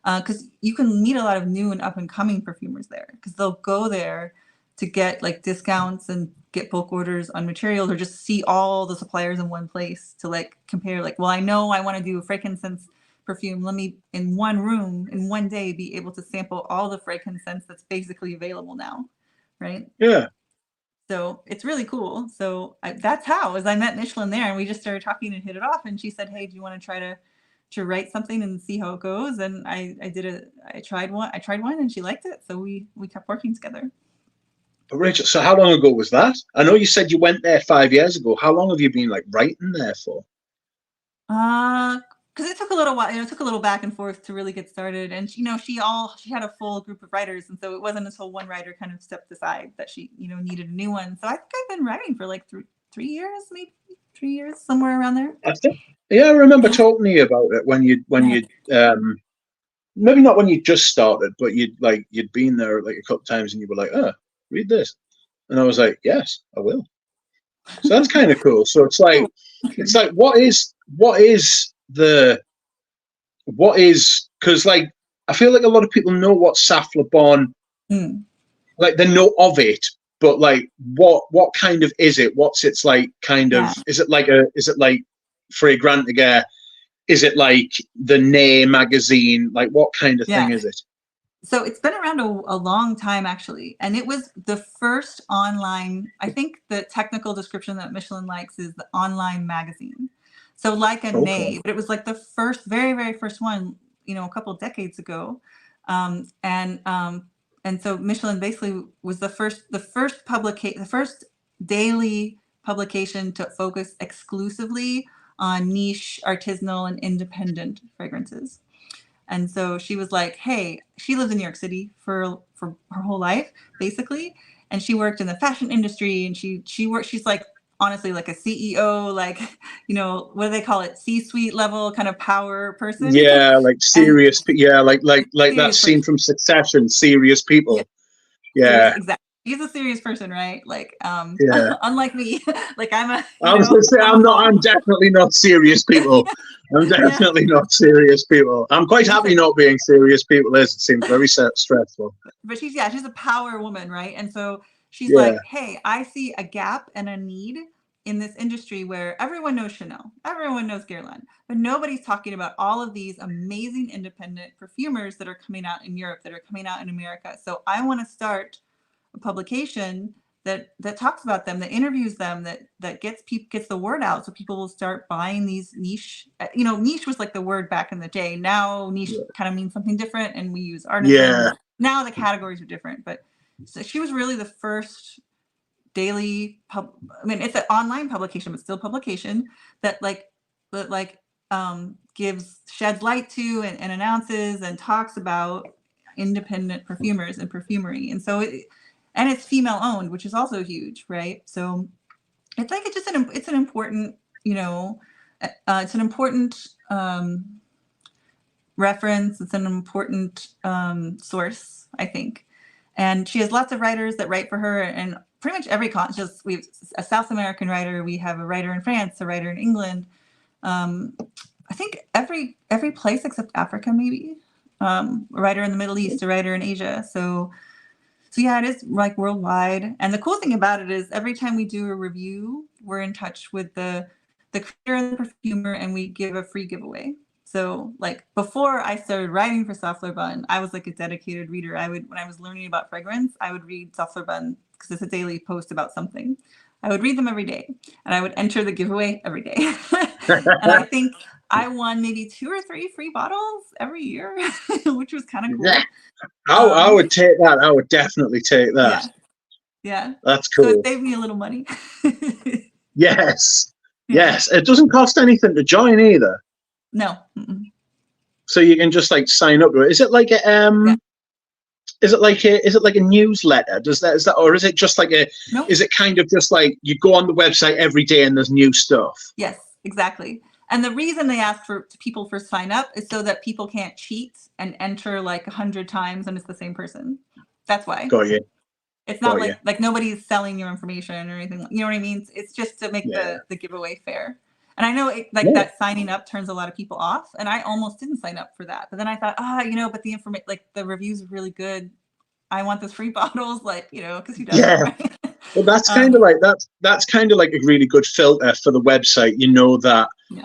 [SPEAKER 2] Because you can meet a lot of new and up and coming perfumers there, because they'll go there to get like discounts and get bulk orders on materials, or just see all the suppliers in one place to like compare, like, well, I know I want to do a frankincense perfume. Let me, in one room, in one day, be able to sample all the frankincense that's basically available now, right?
[SPEAKER 1] Yeah.
[SPEAKER 2] So it's really cool. So that's how, as I met Michelin there, and we just started talking and hit it off. And she said, "Hey, do you want to try to write something and see how it goes?" And I tried one, and she liked it. So we kept working together.
[SPEAKER 1] But Rachel, so how long ago was that? I know you said you went there 5 years ago. How long have you been like writing there for?
[SPEAKER 2] Because it took a little while, you know, it took a little back and forth to really get started. And you know, she had a full group of writers, and so it wasn't until one writer kind of stepped aside that she, you know, needed a new one. So I think I've been writing for like 3 years, maybe 3 years, somewhere around there.
[SPEAKER 1] I think, yeah, I remember
[SPEAKER 2] Yeah.
[SPEAKER 1] talking to you about it when you maybe not when you just started, but you'd been there like a couple of times and you were like, oh, read this. And I was like, yes, I will. So that's kind of cool. So it's like what is because like I feel like a lot of people know what Saffler Bon, like they know of it, but like what kind of is it? What's its like kind of,
[SPEAKER 2] Yeah.
[SPEAKER 1] is it like Fragrantica? Is it like the Nay magazine? Like what kind of thing is it?
[SPEAKER 2] So it's been around a long time, actually. And it was the first online, I think the technical description that Michelin likes is the online magazine. So like a
[SPEAKER 1] Okay.
[SPEAKER 2] Nay, but it was like the first, very, very first one, you know, a couple of decades ago. And so Michelin basically was the first daily publication to focus exclusively on niche, artisanal, and independent fragrances. And so she was like, hey, she lives in New York City for her whole life, basically. And she worked in the fashion industry, and she's like, honestly, like a CEO, like, you know, what do they call it? C-suite level kind of power person.
[SPEAKER 1] Yeah, like
[SPEAKER 2] And
[SPEAKER 1] serious. Yeah, like that
[SPEAKER 2] serious
[SPEAKER 1] scene
[SPEAKER 2] person.
[SPEAKER 1] from Succession. Serious
[SPEAKER 2] Yeah,
[SPEAKER 1] people.
[SPEAKER 2] serious,
[SPEAKER 1] Yeah,
[SPEAKER 2] exactly. He's a serious person, right? Like,
[SPEAKER 1] yeah.
[SPEAKER 2] unlike me, like I'm a,
[SPEAKER 1] I was gonna say
[SPEAKER 2] I'm a
[SPEAKER 1] I'm not.
[SPEAKER 2] fall.
[SPEAKER 1] I'm definitely not serious people. I'm
[SPEAKER 2] Yeah,
[SPEAKER 1] definitely not serious people. I'm quite happy not being serious people. As it seems very stressful.
[SPEAKER 2] but she's a power woman, right? And so she's
[SPEAKER 1] Yeah,
[SPEAKER 2] like, hey, I see a gap and a need in this industry where everyone knows Chanel, everyone knows Guerlain, but nobody's talking about all of these amazing independent perfumers that are coming out in Europe, that are coming out in America. So I want to start a publication that talks about them, that interviews them, that gets the word out, so people will start buying these niche. You know, niche was like the word back in the day. Now niche
[SPEAKER 1] yeah,
[SPEAKER 2] kind of means something different, and we use artisan.
[SPEAKER 1] yeah.
[SPEAKER 2] Now the categories are different, but so she was really the first daily I mean, it's an online publication, but still publication that sheds light to, and announces and talks about independent perfumers and perfumery. And so and it's female owned, which is also huge, right? So it's like it's an important, you know, it's an important reference. It's an important source, I think. And she has lots of writers that write for her, and pretty much every continent. We have a South American writer, we have a writer in France, a writer in England. I think every place except Africa, maybe. A writer in the Middle East, a writer in Asia. So yeah, it is like worldwide. And the cool thing about it is every time we do a review, we're in touch with the creator and the perfumer, and we give a free giveaway. So like before I started writing for Saffler Bun, I was like a dedicated reader. When I was learning about fragrance, I would read Saffler Bun because it's a daily post about something. I would read them every day, and I would enter the giveaway every day. And I think I won maybe 2 or 3 free bottles every year, which was kind of
[SPEAKER 1] Yeah.
[SPEAKER 2] cool.
[SPEAKER 1] I would take that. I would definitely take that.
[SPEAKER 2] Yeah. Yeah.
[SPEAKER 1] That's
[SPEAKER 2] So it
[SPEAKER 1] cool.
[SPEAKER 2] saved me a little money.
[SPEAKER 1] Yes.
[SPEAKER 2] Yeah.
[SPEAKER 1] Yes. It doesn't cost anything to join either.
[SPEAKER 2] No. Mm-mm.
[SPEAKER 1] So you can just like sign up to it. Is it like a
[SPEAKER 2] Yeah.
[SPEAKER 1] is it like a newsletter? Is that or is it just like a
[SPEAKER 2] No.
[SPEAKER 1] is it kind of just like you go on the website every day and there's new stuff?
[SPEAKER 2] Yes, exactly. And the reason they ask for people for sign up is so that people can't cheat and enter like 100 times and it's the same person. That's why.
[SPEAKER 1] Got you.
[SPEAKER 2] It's not
[SPEAKER 1] Got you.
[SPEAKER 2] like nobody's selling your information or anything. You know what I mean? It's just to make
[SPEAKER 1] Yeah.
[SPEAKER 2] the giveaway fair. And I know like
[SPEAKER 1] Yeah.
[SPEAKER 2] that signing up turns a lot of people off. And I almost didn't sign up for that. But then I thought, but the information, like the reviews are really good. I want those free bottles, like, because who doesn't,
[SPEAKER 1] Yeah.
[SPEAKER 2] right?
[SPEAKER 1] Well, that's kind of like that's kind of like a really good filter for the website.
[SPEAKER 2] Yeah.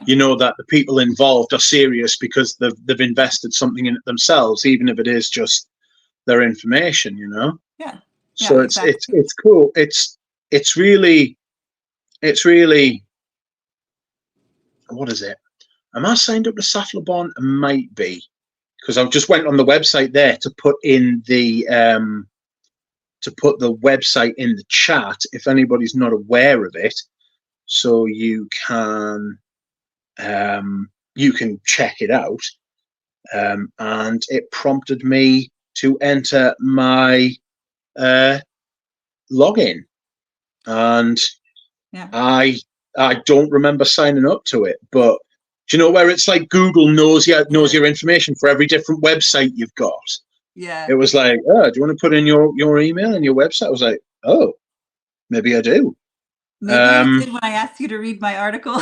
[SPEAKER 1] You know that the people involved are serious because they've invested something in it themselves, even if it is just their information.
[SPEAKER 2] Yeah.
[SPEAKER 1] So
[SPEAKER 2] Yeah, exactly.
[SPEAKER 1] it's cool. It's really what is it? Am I signed up to Saflabon? I might be, because I just went on the website there to put the website in the chat if anybody's not aware of it, so you can check it out. And it prompted me to enter my login, and
[SPEAKER 2] Yeah.
[SPEAKER 1] I don't remember signing up to it, but do you know where it's like Google knows your information for every different website you've got?
[SPEAKER 2] Yeah.
[SPEAKER 1] It was like, oh, do you want to put in your email and your website? I was like, oh, maybe I do.
[SPEAKER 2] Maybe you did when I asked you to read my article.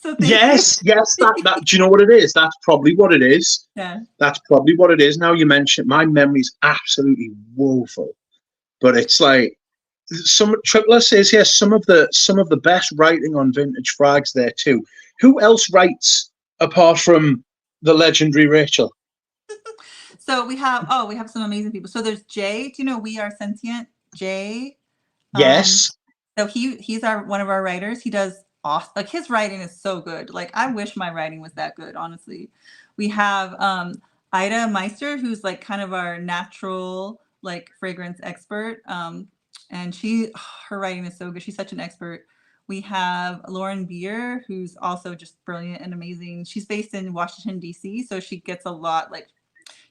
[SPEAKER 2] So thank
[SPEAKER 1] yes,
[SPEAKER 2] you.
[SPEAKER 1] that do you know what it is? That's probably what it is.
[SPEAKER 2] Yeah.
[SPEAKER 1] That's probably what it is. Now you mention it, my memory's absolutely woeful. But it's like Triple S says yes, some of the best writing on vintage frags there too. Who else writes apart from the legendary Rachel?
[SPEAKER 2] So we have some amazing people. So there's Jay. Do you know We Are Sentient? Jay.
[SPEAKER 1] Yes.
[SPEAKER 2] So he's one of our writers. He does awesome. Like his writing is so good. Like I wish my writing was that good, honestly. We have Ida Meister, who's like kind of our natural like fragrance expert. And her writing is so good. She's such an expert. We have Lauren Beer, who's also just brilliant and amazing. She's based in Washington, D.C., so she gets a lot, like,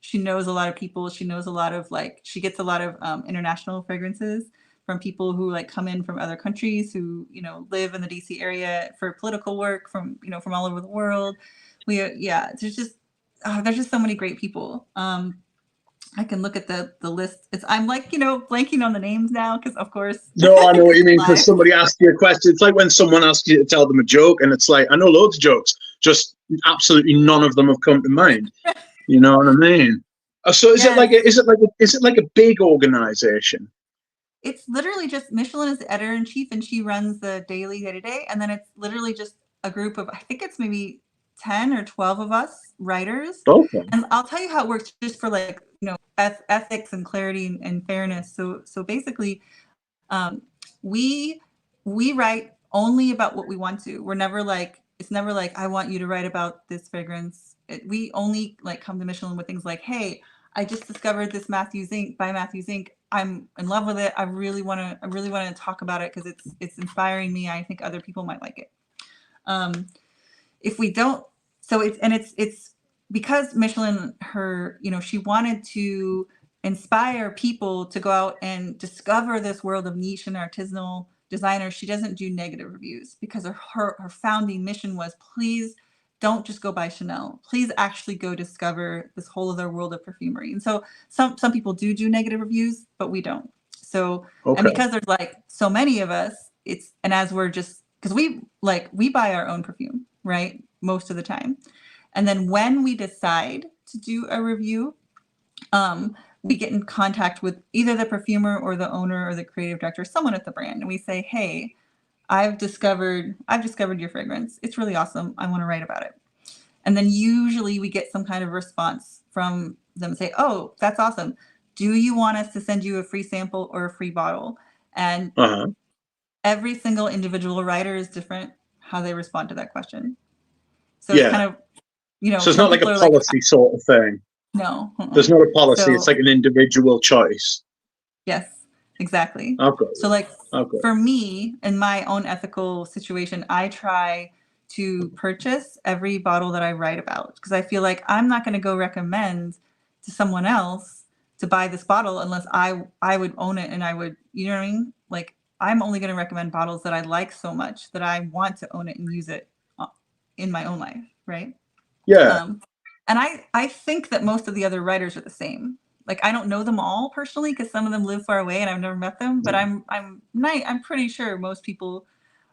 [SPEAKER 2] she knows a lot of people. She knows a lot of, like, she gets a lot of international fragrances from people who, like, come in from other countries who, live in the D.C. area for political work from all over the world. There's just so many great people. I can look at the list. I'm like, blanking on the names now because, of course.
[SPEAKER 1] No, I know what you mean. Because somebody asked you a question. It's like when someone asks you to tell them a joke, and it's like, I know loads of jokes, just absolutely none of them have come to mind. You know what I mean? So is it like a big organization?
[SPEAKER 2] It's literally just Michelin is the editor in chief, and she runs the daily day-to-day, and then it's literally just a group of, I think it's maybe 10 or 12 of us writers.
[SPEAKER 1] Okay.
[SPEAKER 2] And I'll tell you how it works just for like, ethics and clarity and fairness. So basically, we write only about what we want to. We're never like, it's never like, I want you to write about this fragrance. We only like come to Michelin with things like, hey, I just discovered this Matthews Inc. by Matthews Inc. I'm in love with it. I really want to talk about it because it's inspiring me. I think other people might like it. If we don't, so it's because Michelin, she wanted to inspire people to go out and discover this world of niche and artisanal designers. She doesn't do negative reviews because her founding mission was, please don't just go buy Chanel. Please actually go discover this whole other world of perfumery. And so some people do negative reviews, but we don't. So,
[SPEAKER 1] Okay.
[SPEAKER 2] And because there's like so many of us, and as we're just, because we buy our own perfume, right? Most of the time. And then when we decide to do a review, we get in contact with either the perfumer or the owner or the creative director, someone at the brand. And we say, hey, I've discovered your fragrance. It's really awesome. I want to write about it. And then usually we get some kind of response from them, say, oh, that's awesome. Do you want us to send you a free sample or a free bottle? And every single individual writer is different how they respond to that question. So it's kind of,
[SPEAKER 1] so it's not like a policy sort of thing.
[SPEAKER 2] No.
[SPEAKER 1] There's not a policy. It's like an individual choice.
[SPEAKER 2] Yes. Exactly.
[SPEAKER 1] I've got
[SPEAKER 2] So
[SPEAKER 1] you.
[SPEAKER 2] like
[SPEAKER 1] I've got
[SPEAKER 2] for me, in my own ethical situation, I try to purchase every bottle that I write about because I feel like I'm not going to go recommend to someone else to buy this bottle unless I would own it and I would, you know what I mean? Like I'm only going to recommend bottles that I like so much that I want to own it and use it in my own life, right?
[SPEAKER 1] Yeah.
[SPEAKER 2] Um, and I think that most of the other writers are the same. Like I don't know them all personally because some of them live far away and I've never met them. But I'm pretty sure most people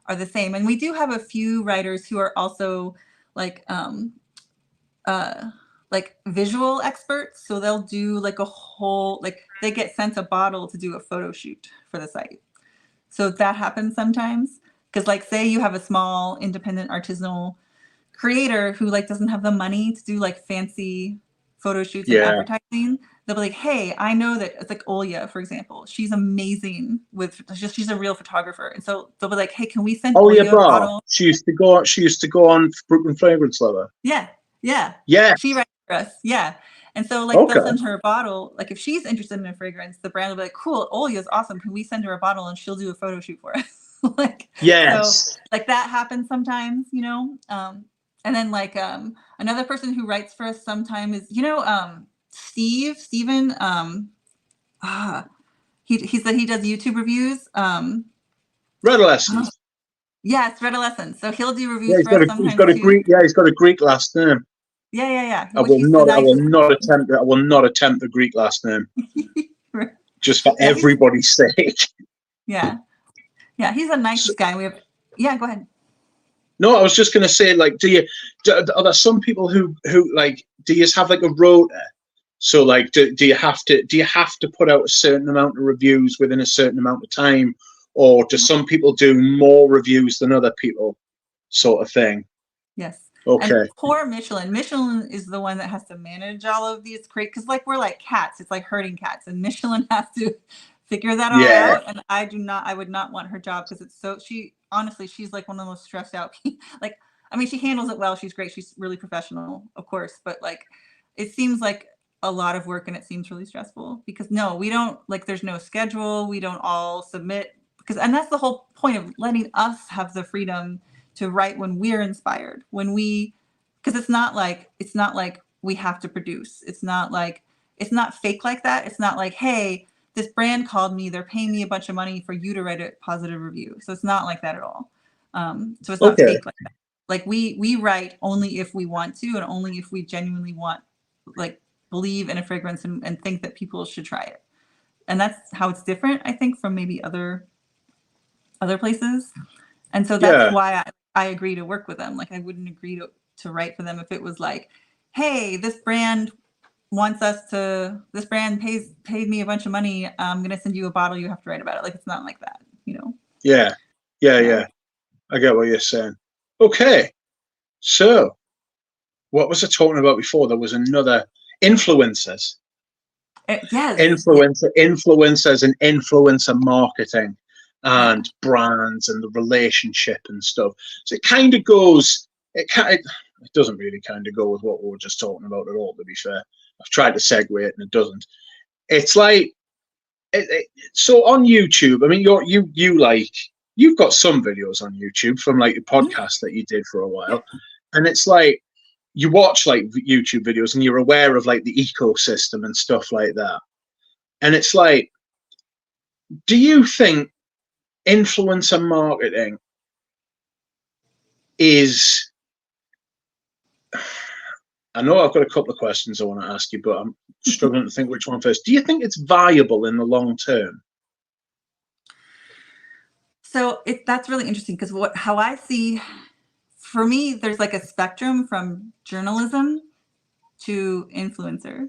[SPEAKER 2] are the same. And we do have a few writers who are also like uh, like visual experts. So they'll do like a whole like they get sent a bottle to do a photo shoot for the site. So that happens sometimes because like say you have a small independent artisanal creator who like doesn't have the money to do like fancy photo shoots and
[SPEAKER 1] Yeah.
[SPEAKER 2] advertising, they'll be like, hey, I know that it's like Olya, for example. She's amazing with she's a real photographer. And so they'll be like, hey, can we send
[SPEAKER 1] Oh yeah,
[SPEAKER 2] Olya a
[SPEAKER 1] bar.
[SPEAKER 2] bottle?
[SPEAKER 1] She used to go. She used to go on Brooklyn Fragrance Lover.
[SPEAKER 2] Yeah. Yeah. She
[SPEAKER 1] Yes.
[SPEAKER 2] writes for us. Yeah. And so like they'll
[SPEAKER 1] Okay.
[SPEAKER 2] send her a bottle. Like if she's interested in a fragrance, the brand will be like, cool, Olya's awesome. Can we send her a bottle and she'll do a photo shoot for us? Like so
[SPEAKER 1] Yes.
[SPEAKER 2] like that happens sometimes, you know. And then like another person who writes for us sometimes is, you know, Steven, ah, he said he does YouTube reviews. Oh,
[SPEAKER 1] Redolescence.
[SPEAKER 2] yeah, it's Redolescence. So he'll do
[SPEAKER 1] Yeah,
[SPEAKER 2] reviews for us
[SPEAKER 1] he's
[SPEAKER 2] sometimes
[SPEAKER 1] got a
[SPEAKER 2] too.
[SPEAKER 1] Greek. Yeah, he's got a Greek last name.
[SPEAKER 2] Yeah.
[SPEAKER 1] I
[SPEAKER 2] Which
[SPEAKER 1] will
[SPEAKER 2] he's the
[SPEAKER 1] not. I will
[SPEAKER 2] nicest.
[SPEAKER 1] not attempt. I will not attempt the Greek last name. Just for
[SPEAKER 2] Yeah,
[SPEAKER 1] everybody's sake.
[SPEAKER 2] yeah, he's the
[SPEAKER 1] So,
[SPEAKER 2] nicest guy. We have. Yeah, go ahead.
[SPEAKER 1] no, I was just going to say, like, are there some people who like, do you have like a rota? So, like, do you have to put out a certain amount of reviews within a certain amount of time, or do some people do more reviews than other people, sort of thing?
[SPEAKER 2] Yes. And
[SPEAKER 1] Okay.
[SPEAKER 2] poor Michelin. Michelin is the one that has to manage all of these because like we're like cats. It's like herding cats, and Michelin has to figure that all
[SPEAKER 1] Yeah.
[SPEAKER 2] out. And I would not want her job because it's so honestly, she's like one of the most stressed out people. Like, I mean, she handles it well. She's great. She's really professional, of course, but like it seems like a lot of work and it seems really stressful because no, we don't like there's no schedule. We don't all submit because and that's the whole point of letting us have the freedom to write when we're inspired, when we because it's not like we have to produce. It's not fake like that. It's not like, hey, this brand called me, they're paying me a bunch of money for you to write a positive review. So it's not like that at all. So it's not
[SPEAKER 1] Okay.
[SPEAKER 2] fake like that. Like we write only if we want to and only if we genuinely want, like believe in a fragrance and think that people should try it. And that's how it's different, I think, from maybe other places. And so that's
[SPEAKER 1] Yeah.
[SPEAKER 2] why I agree to work with them. Like I wouldn't agree to write for them if it was like, hey, this brand paid me a bunch of money. I'm gonna send you a bottle, you have to write about it. Like it's not like that, you know.
[SPEAKER 1] Yeah. Yeah.
[SPEAKER 2] Yeah.
[SPEAKER 1] Yeah. I get what you're saying. Okay. So, what was I talking about before? There was another influencers.
[SPEAKER 2] Yes. Yeah.
[SPEAKER 1] Influencers and influencer marketing
[SPEAKER 2] Yeah.
[SPEAKER 1] and brands and the relationship and stuff. So it kind of goes. It doesn't really kind of go with what we were just talking about at all. To be fair, I've tried to segue it and it doesn't. It's like so on YouTube. I mean, you've got some videos on YouTube from like your
[SPEAKER 2] Mhm.
[SPEAKER 1] podcast that you did for a
[SPEAKER 2] Yeah.
[SPEAKER 1] while, and it's like you watch like YouTube videos and you're aware of like the ecosystem and stuff like that. And it's like, do you think influencer marketing is? I know I've got a couple of questions I want to ask you, but I'm struggling to think which one first. Do you think it's viable in the long term?
[SPEAKER 2] So that's really interesting because how I see for me, there's like a spectrum from journalism to influencer.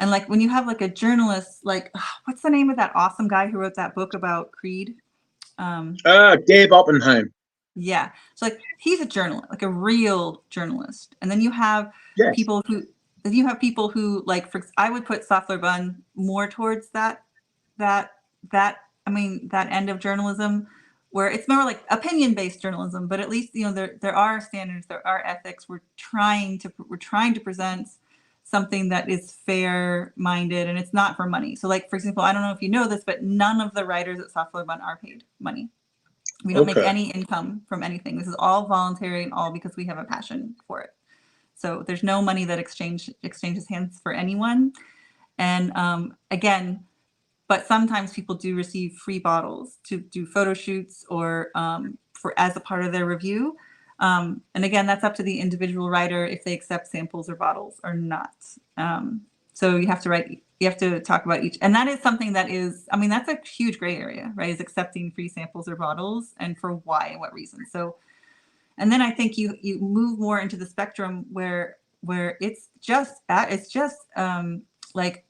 [SPEAKER 2] And like when you have like a journalist, like what's the name of that awesome guy who wrote that book about Creed?
[SPEAKER 1] Gabe Oppenheim.
[SPEAKER 2] Yeah. So like he's a journalist, like a real journalist. And then you have
[SPEAKER 1] Yes.
[SPEAKER 2] people who like I would put Software Bun more towards that I mean that end of journalism where it's more like opinion based journalism, but at least you know there are standards, there are ethics. We're trying to present something that is fair minded and it's not for money. So like, for example, I don't know if you know this, but none of the writers at Software Bun are paid money. We don't make
[SPEAKER 1] Okay.
[SPEAKER 2] any income from anything. This is all voluntary and all because we have a passion for it. So there's no money that exchanges hands for anyone. And again, but sometimes people do receive free bottles to do photo shoots or for as a part of their review. And again, that's up to the individual writer if they accept samples or bottles or not. So you have to talk about each, and that is something that is, I mean, that's a huge gray area, right? Is accepting free samples or bottles, and for why and what reason. So, and then I think you move more into the spectrum where it's just like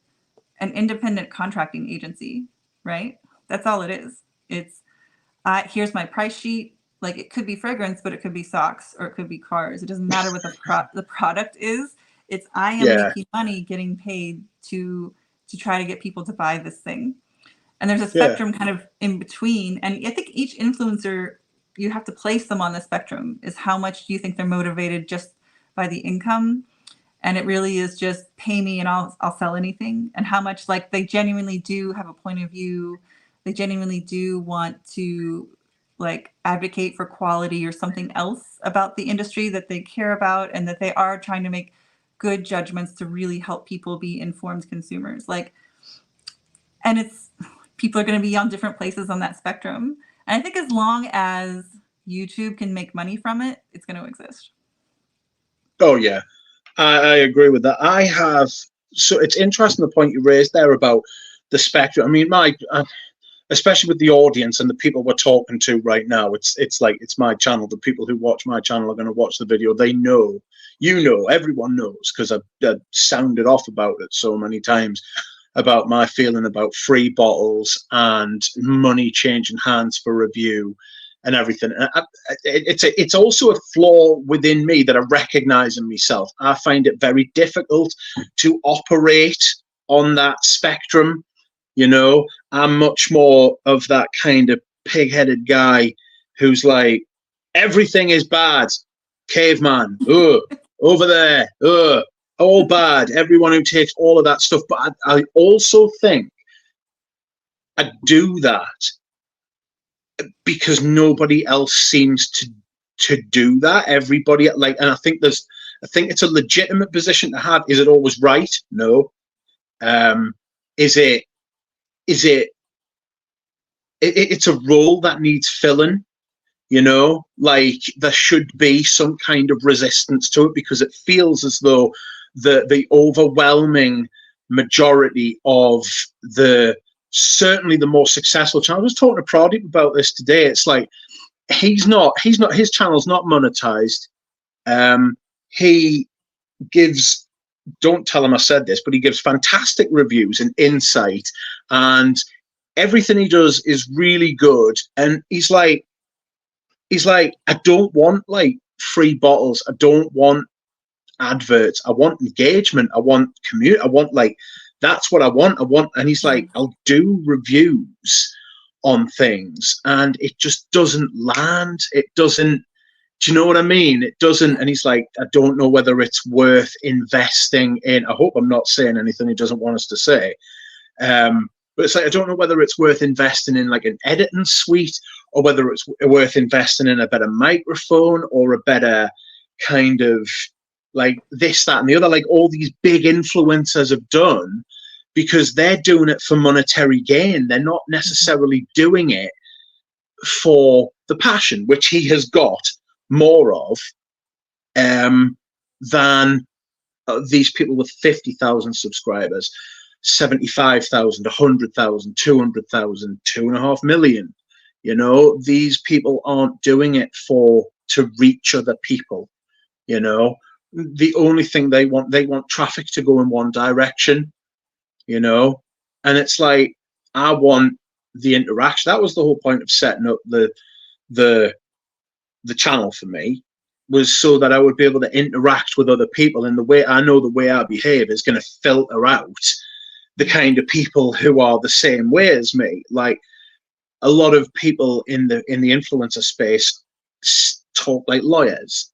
[SPEAKER 2] an independent contracting agency, right? That's all it is. It's here's my price sheet. Like it could be fragrance, but it could be socks or it could be cars. It doesn't matter what the product is. It's I am making money, getting paid to try to get people to buy this thing. And there's a spectrum kind of in between. And I think each influencer, you have to place them on the spectrum. Is how much do you think they're motivated just by the income? And it really is just pay me and I'll sell anything. And how much like they genuinely do have a point of view. They genuinely do want to like advocate for quality or something else about the industry that they care about, and that they are trying to make good judgments to really help people be informed consumers. Like, and it's people are going to be on different places on that spectrum. And I think as long as YouTube can make money from it, it's going to exist.
[SPEAKER 1] Oh yeah, I agree with that. So it's interesting the point you raised there about the spectrum. I mean, especially with the audience and the people we're talking to right now, it's like it's my channel. The people who watch my channel are going to watch the video. They know, everyone knows, because I've sounded off about it so many times about my feeling about free bottles and money changing hands for review and everything. And it's also a flaw within me that I recognize in myself. I find it very difficult to operate on that spectrum. You know, I'm much more of that kind of pig-headed guy who's like, everything is bad. Caveman, over there, all bad. Everyone who takes all of that stuff. But I also think I do that because nobody else seems to do that. Everybody like, and I think it's a legitimate position to have. Is it always right? No. It's a role that needs filling, you know, like there should be some kind of resistance to it, because it feels as though the overwhelming majority of certainly the more successful channels. I was talking to Pradeep about this today. It's like his channel's not monetized. He gives, don't tell him I said this, but he gives fantastic reviews and insight, and everything he does is really good. And he's like, I don't want like free bottles. I don't want adverts. I want engagement. I want community. I want like, that's what I want. And he's like, I'll do reviews on things, and it just doesn't land. It doesn't. Do you know what I mean? It doesn't. And he's like, I don't know whether it's worth investing in. I hope I'm not saying anything he doesn't want us to say. But it's like, I don't know whether it's worth investing in like an editing suite, or whether it's worth investing in a better microphone or a better kind of like this, that, and the other, like all these big influencers have done, because they're doing it for monetary gain. They're not necessarily doing it for the passion, which he has got more of than these people with 50,000 subscribers, 75,000, 100,000, 200,000, 2.5 million. You know, these people aren't doing it to reach other people. You know, the only thing they want traffic to go in one direction. You know, and it's like, I want the interaction. That was the whole point of setting up the channel for me, was so that I would be able to interact with other people. And the way I know the way I behave is going to filter out the kind of people who are the same way as me. Like a lot of people in the influencer space talk like lawyers,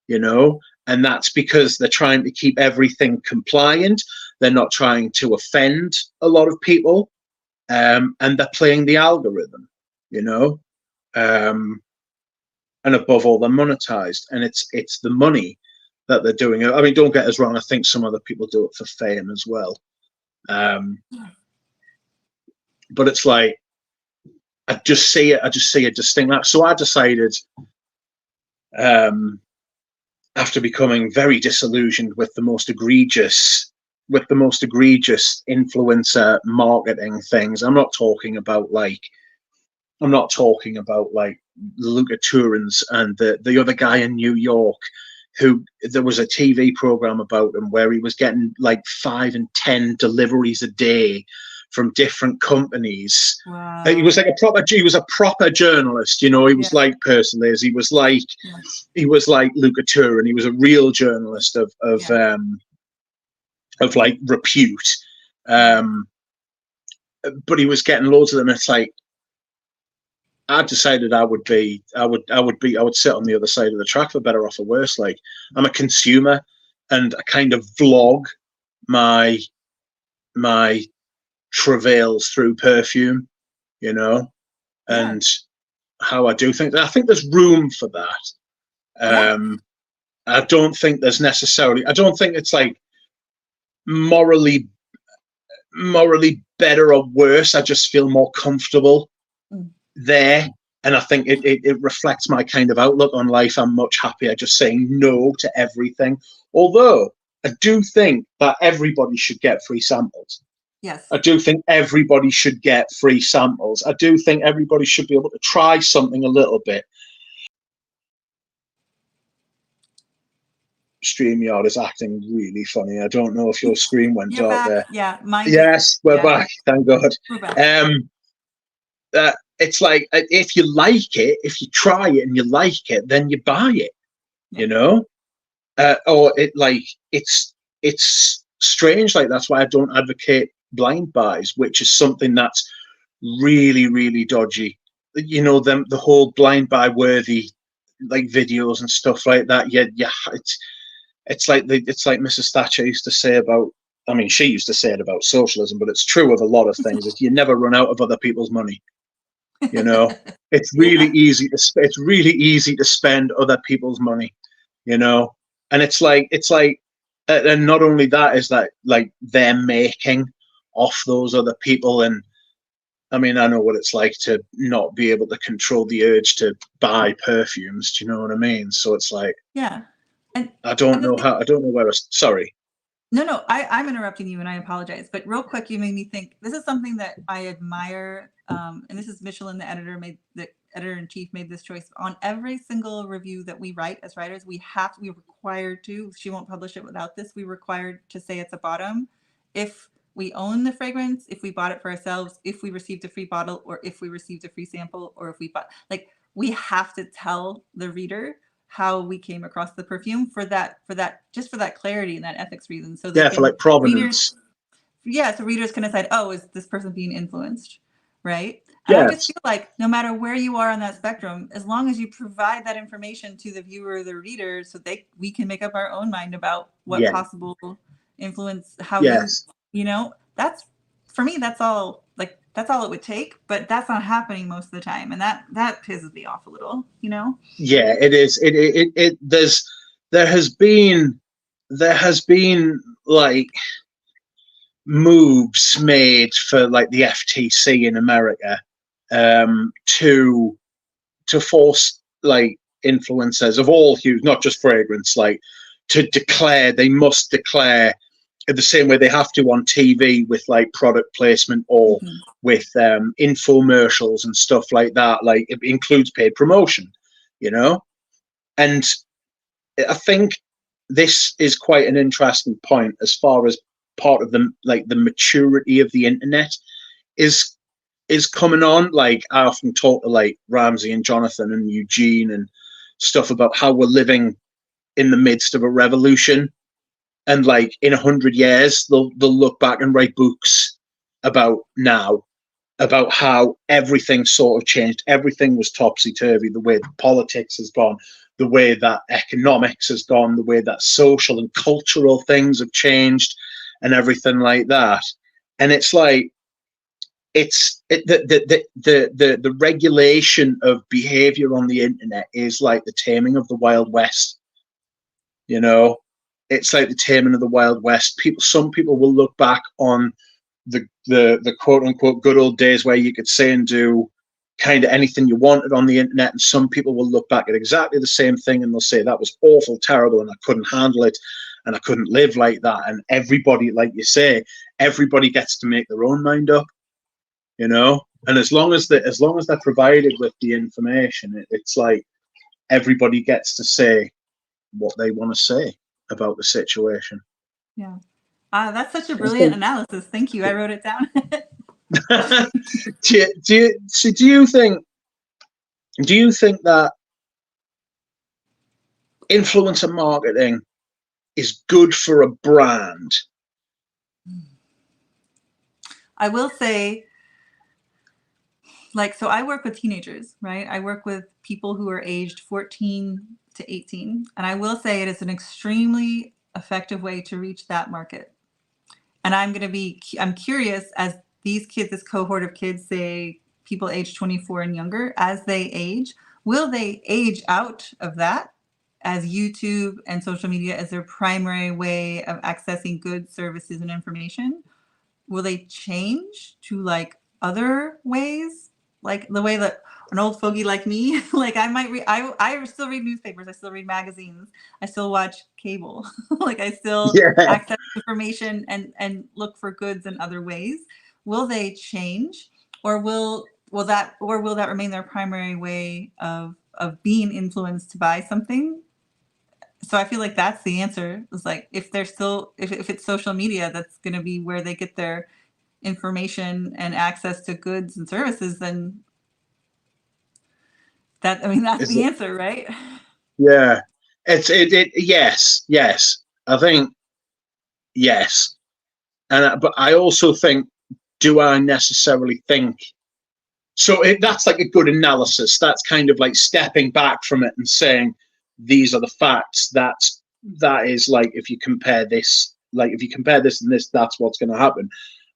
[SPEAKER 1] you know, And that's because they're trying to keep everything compliant. They're not trying to offend a lot of people. And they're playing the algorithm, you know. And above all, they're monetized. And it's the money that they're doing. I mean, don't get us wrong. I think some other people do it for fame as well. But it's like, I just see a distinct. So I decided, after becoming very disillusioned with the most egregious influencer marketing things. I'm not talking about like Luca Turins and the other guy in New York, who there was a TV program about him where he was getting like 5 and 10 deliveries a day from different companies.
[SPEAKER 2] Wow.
[SPEAKER 1] He was like a proper journalist, you know. He was like Personalis. He was like Luca Turin. He was a real journalist of like repute. But he was getting loads of them. It's like, I decided I would sit on the other side of the track, for better or for worse. Like, I'm a consumer, and I kind of vlog my travails through perfume, you know, and how I do things. I think there's room for that. I don't think it's like morally better or worse. I just feel more comfortable there, and I think it reflects my kind of outlook on life. I'm much happier just saying no to everything, although I do think that everybody should get free samples.
[SPEAKER 2] Yes,
[SPEAKER 1] I do think everybody should get free samples. I do think everybody should be able to try something a little bit. StreamYard is acting really funny. I don't know if your screen went
[SPEAKER 2] You're
[SPEAKER 1] dark
[SPEAKER 2] back.
[SPEAKER 1] there.
[SPEAKER 2] Yeah, mine.
[SPEAKER 1] Yes, we're back. Thank God.
[SPEAKER 2] We're back.
[SPEAKER 1] It's like, if you like it, if you try it and you like it, then you buy it. You know, or it's strange. Like, that's why I don't advocate blind buys, which is something that's really, really dodgy. You know, the whole blind buy worthy like videos and stuff like that. It's like Mrs. Thatcher used to say about. I mean, she used to say it about socialism, but it's true of a lot of things. Is you never run out of other people's money. You know, it's really easy to spend other people's money. You know, and it's like, and not only that, is that like they're making off those other people. And I mean, I know what it's like to not be able to control the urge to buy perfumes. Do you know what I mean? So it's like,
[SPEAKER 2] and
[SPEAKER 1] I don't know where. Sorry.
[SPEAKER 2] No, I'm interrupting you, and I apologize. But real quick, you made me think. This is something that I admire, and this is Michelin, the editor-in-chief, made this choice. On every single review that we write as writers, we're required to. She won't publish it without this. We're required to say at the bottom if we own the fragrance, if we bought it for ourselves, if we received a free bottle, or if we received a free sample, or if we bought. Like, we have to tell the reader how we came across the perfume for that clarity and that ethics reason. So
[SPEAKER 1] for like provenance.
[SPEAKER 2] So readers can decide, oh, is this person being influenced, right?
[SPEAKER 1] Yes.
[SPEAKER 2] And I just feel like no matter where you are on that spectrum, as long as you provide that information to the viewer or the reader, so we can make up our own mind about what possible influence, how you know, that's, for me, that's all it would take, but that's not happening most of the time. And that pisses me off a little, you know?
[SPEAKER 1] Yeah, it is. There has been like moves made for like the FTC in America to force like influencers of all hues, not just fragrance, like they must declare in the same way they have to on TV with like product placement or with infomercials and stuff like that. Like, it includes paid promotion, you know? And I think this is quite an interesting point as far as part of the maturity of the internet is coming on. Like, I often talk to like Ramsey and Jonathan and Eugene and stuff about how we're living in the midst of a revolution. And like in 100 years, they'll look back and write books about how everything sort of changed. Everything was topsy-turvy. The way politics has gone, the way that economics has gone, the way that social and cultural things have changed, and everything like that. And it's like the regulation of behavior on the internet is like the taming of the Wild West. You know, it's like the taming of the Wild West. Some people will look back on the quote unquote good old days where you could say and do kind of anything you wanted on the internet, and some people will look back at exactly the same thing and they'll say that was awful, terrible, and I couldn't handle it, and I couldn't live like that. And everybody, like you say, everybody gets to make their own mind up, you know. And as long as they're provided with the information, it's like everybody gets to say what they want to say about the situation.
[SPEAKER 2] Yeah. That's such a brilliant analysis. Thank you. I wrote it down.
[SPEAKER 1] do you think that influencer marketing is good for a brand?
[SPEAKER 2] I will say, like, so I work with teenagers, right? I work with people who are aged 14 to 18. And I will say it is an extremely effective way to reach that market. And I'm curious, as these kids, this cohort of kids, say people age 24 and younger, as they age, will they age out of that as YouTube and social media as their primary way of accessing goods, services, and information? Will they change to like other ways? Like the way that an old fogey like me, like I might read, I still read newspapers, I still read magazines, I still watch cable, like I still access information and look for goods in other ways. Will they change, or will that remain their primary way of being influenced to buy something? So I feel like that's the answer. It's like if it's social media, that's going to be where they get their information and access to goods and services, then that's the answer, right?
[SPEAKER 1] Yeah, yes. I think yes, but I also think, do I necessarily think? So that's like a good analysis. That's kind of like stepping back from it and saying these are the facts. That is like if you compare this and this, that's what's going to happen.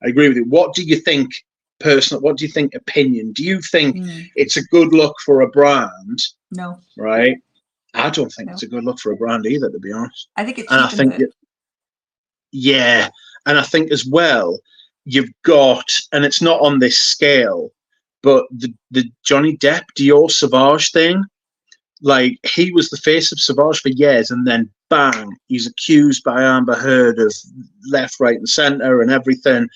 [SPEAKER 1] I agree with you. What do you think? Personal, what do you think? Opinion? Do you think it's a good look for a brand?
[SPEAKER 2] No.
[SPEAKER 1] Right? I don't think it's a good look for a brand either, to be honest.
[SPEAKER 2] I think it
[SPEAKER 1] yeah, and I think as well you've got, and it's not on this scale, but the Johnny Depp Dior Sauvage thing. Like, he was the face of Sauvage for years, and then bang, he's accused by Amber Heard of left, right, and centre and everything.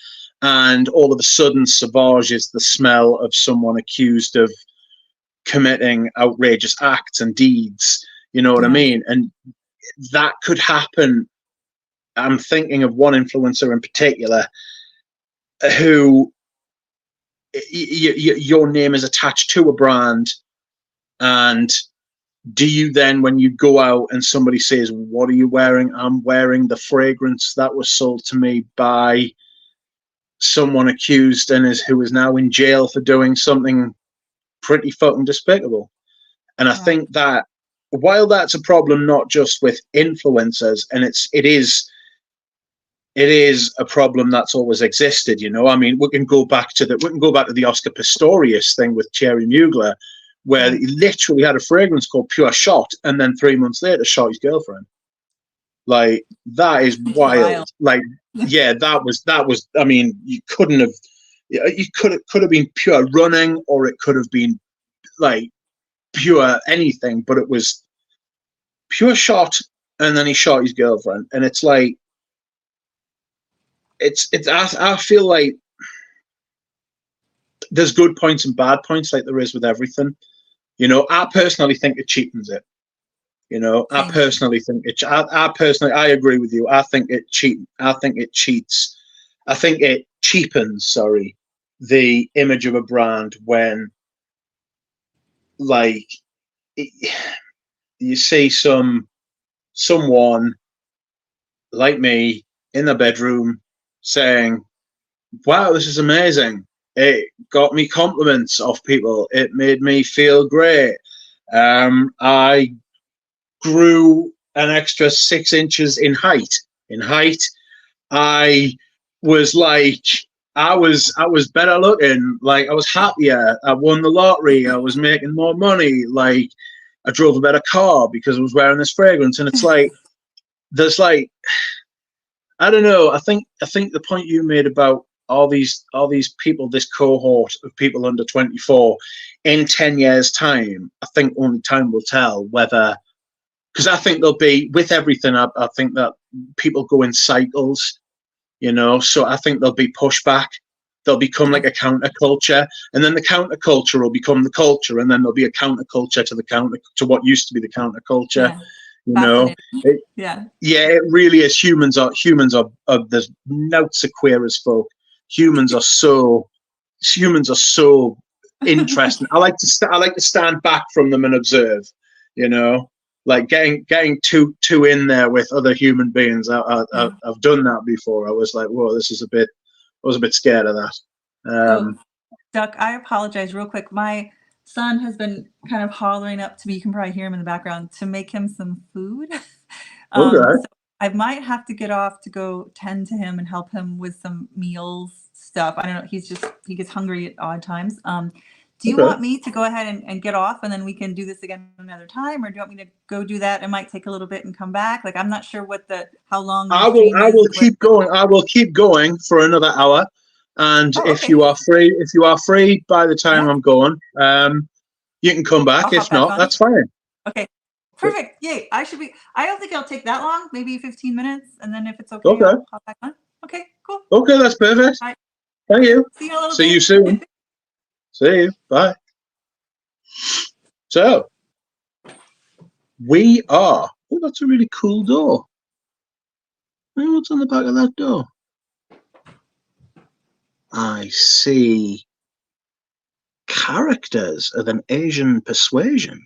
[SPEAKER 1] And all of a sudden, Sauvage is the smell of someone accused of committing outrageous acts and deeds. You know what I mean? And that could happen. I'm thinking of one influencer in particular who your name is attached to a brand, and do you then, when you go out and somebody says, "What are you wearing?" I'm wearing the fragrance that was sold to me by someone accused and who is now in jail for doing something pretty fucking despicable. And I think that while that's a problem not just with influencers, and it is a problem that's always existed, you know. I mean, we can go back to the Oscar Pistorius thing with Thierry Mugler, where he literally had a fragrance called Pure Shot, and then 3 months later shot his girlfriend. Like, that is wild. Like, yeah, that was. I mean, could have been pure running, or it could have been like pure anything, but it was pure shot, and then he shot his girlfriend, and it's like, I feel like there's good points and bad points, like there is with everything. You know, I personally think it cheapens it. You know, I personally think it. I agree with you. I think it cheats. I think it cheapens. Sorry, the image of a brand when, like, you see someone like me in the bedroom saying, "Wow, this is amazing. It got me compliments off people. It made me feel great. I grew an extra 6 inches in height. I was like, I was better looking. Like, I was happier. I won the lottery. I was making more money. Like, I drove a better car because I was wearing this fragrance. And it's like, there's like, I don't know. I think the point you made about all these people, this cohort of people under 24, in 10 years' time, I think only time will tell whether, because I think there'll be, with everything, I think that people go in cycles, you know. So I think there'll be pushback. There'll become like a counterculture, and then the counterculture will become the culture, and then there'll be a counterculture to what used to be the counterculture.
[SPEAKER 2] Yeah.
[SPEAKER 1] You know,
[SPEAKER 2] Fascinating.
[SPEAKER 1] it,
[SPEAKER 2] Yeah.
[SPEAKER 1] yeah, it really is. Humans are there's notes of queer as folk. Humans are so humans are so interesting. I like to stand back from them and observe. You know, like getting too in there with other human beings.
[SPEAKER 2] Yeah.
[SPEAKER 1] I've done that before. I was like, whoa, this is a bit. I was a bit scared of that.
[SPEAKER 2] So, Duck, I apologize real quick. My son has been kind of hollering up to me. You can probably hear him in the background to make him some food.
[SPEAKER 1] Okay,
[SPEAKER 2] So I might have to get off to go tend to him and help him with some meals stuff. I don't know. He gets hungry at odd times. Do you
[SPEAKER 1] okay.
[SPEAKER 2] want me to go ahead and get off and then we can do this again another time, or do you want me to go do that? It might take a little bit and come back. Like, I'm not sure how long the
[SPEAKER 1] I will.
[SPEAKER 2] stream
[SPEAKER 1] I
[SPEAKER 2] is.
[SPEAKER 1] will keep going. I will keep going for another hour. And
[SPEAKER 2] Oh,
[SPEAKER 1] if
[SPEAKER 2] okay.
[SPEAKER 1] you are free, by the time
[SPEAKER 2] Yeah,
[SPEAKER 1] I'm going, you can come back.
[SPEAKER 2] I'll hop
[SPEAKER 1] If
[SPEAKER 2] back
[SPEAKER 1] not,
[SPEAKER 2] on.
[SPEAKER 1] that's fine.
[SPEAKER 2] Okay. Perfect. Yay. I don't think it'll take that long, maybe 15 minutes. And then if it's okay,
[SPEAKER 1] Okay.
[SPEAKER 2] I'll hop back on. Okay, cool.
[SPEAKER 1] Okay, that's perfect.
[SPEAKER 2] All right.
[SPEAKER 1] Thank you.
[SPEAKER 2] See you in a little
[SPEAKER 1] See you
[SPEAKER 2] bit.
[SPEAKER 1] soon. See you. Bye. So we are. Oh, that's a really cool door. Oh, what's on the back of that door? I see characters of an Asian persuasion.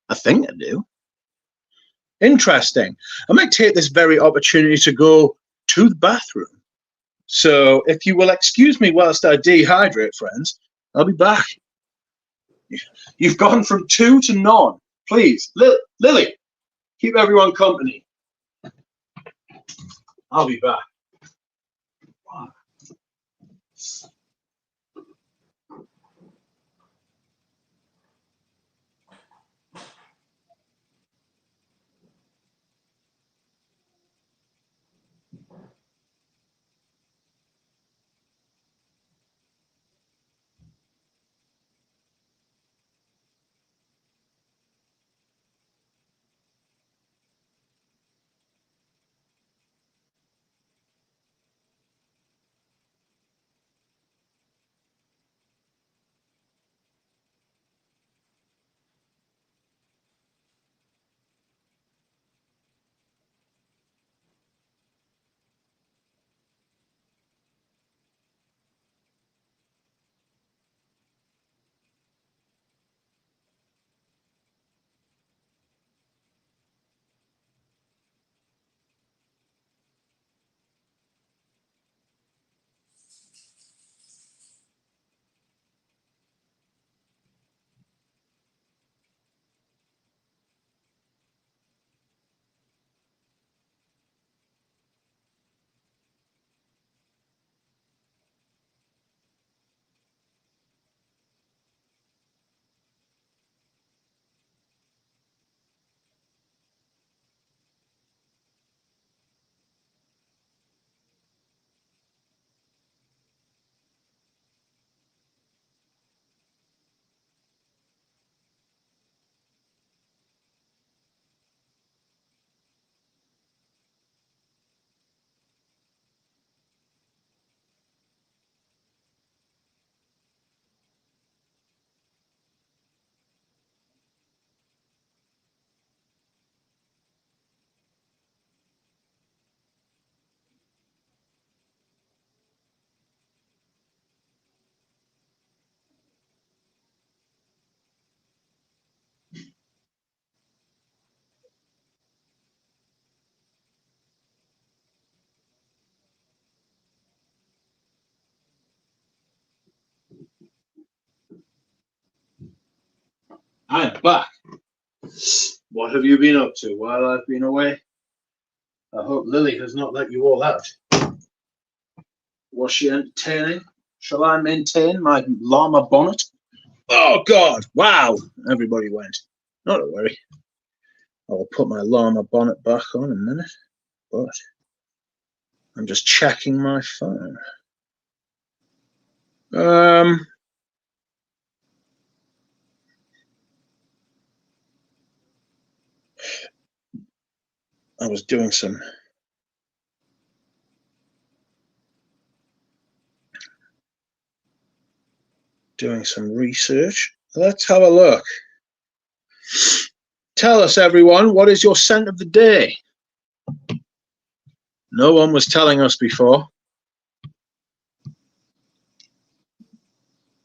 [SPEAKER 1] I think I do. Interesting. I might take this very opportunity to go to the bathroom. So if you will excuse me whilst I dehydrate, friends, I'll be back. You've gone from 2 to none. Please, Lily, keep everyone company. I'll be back. I'm back. What have you been up to while I've been away? I hope Lily has not let you all out. Was she entertaining? Shall I maintain my llama bonnet? Oh, God. Wow. Everybody went. Not to worry. I'll put my llama bonnet back on in a minute. But I'm just checking my phone. I was doing some research. Let's have a look. Tell us, everyone, what is your scent of the day? No one was telling us before.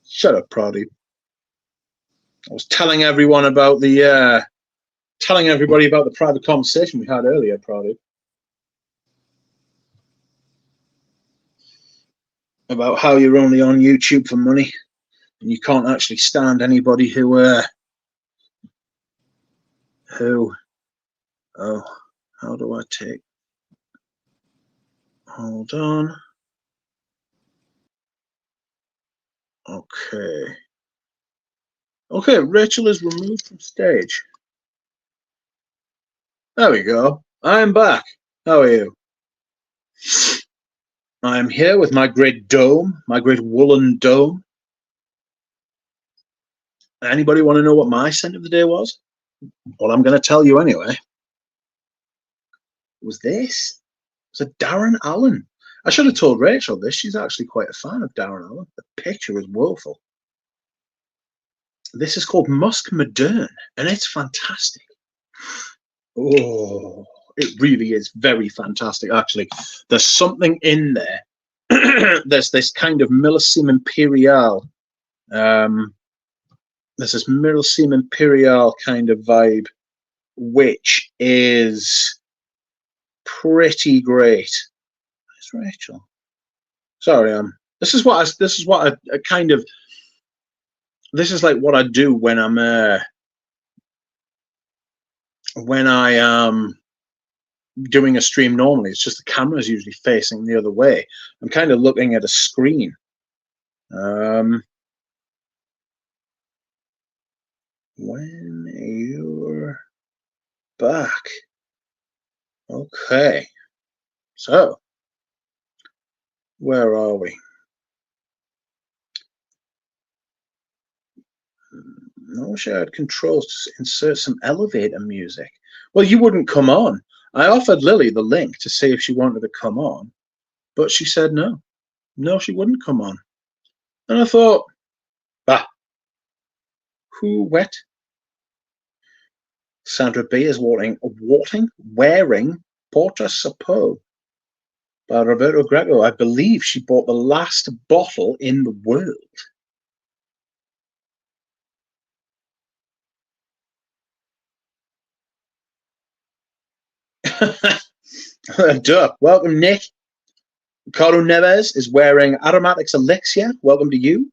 [SPEAKER 1] Shut up, Pradeep. I was telling everyone about the telling everybody about the private conversation we had earlier, Pradeep. About how you're only on YouTube for money and you can't actually stand anybody who oh, how do I take? Hold on. Okay. Okay, Rachel is removed from stage. There we go. I'm back. How are you? I'm here with my great dome, my great woolen dome. Anybody want to know what my scent of the day was? Well, I'm going to tell you anyway. It was this. It's a Darren Allen. I should have told Rachel this. She's actually quite a fan of Darren Allen. The picture is woeful. This is called Musk Moderne, and it's fantastic. Oh, it really is very fantastic, actually. There's something in there. There's this kind of Millesime Imperial. There's this Millesime Imperial kind of vibe, which is pretty great. Where's Rachel? Sorry, this is what I kind of. This is like what I do when I'm when I am doing a stream normally. It's just the camera is usually facing the other way. I'm kind of looking at a screen. When you're back. Okay. So, where are we? I wish I had controls to insert some elevator music. Well, you wouldn't come on. I offered Lily the link to see if she wanted to come on, but she said no. No, she wouldn't come on. And I thought, who wet? Sandra B is wearing Porta Sapo by Roberto Greco. I believe she bought the last bottle in the world. Duh. Welcome, Nick. Ricardo Neves is wearing Aromatics Elixir. Welcome to you.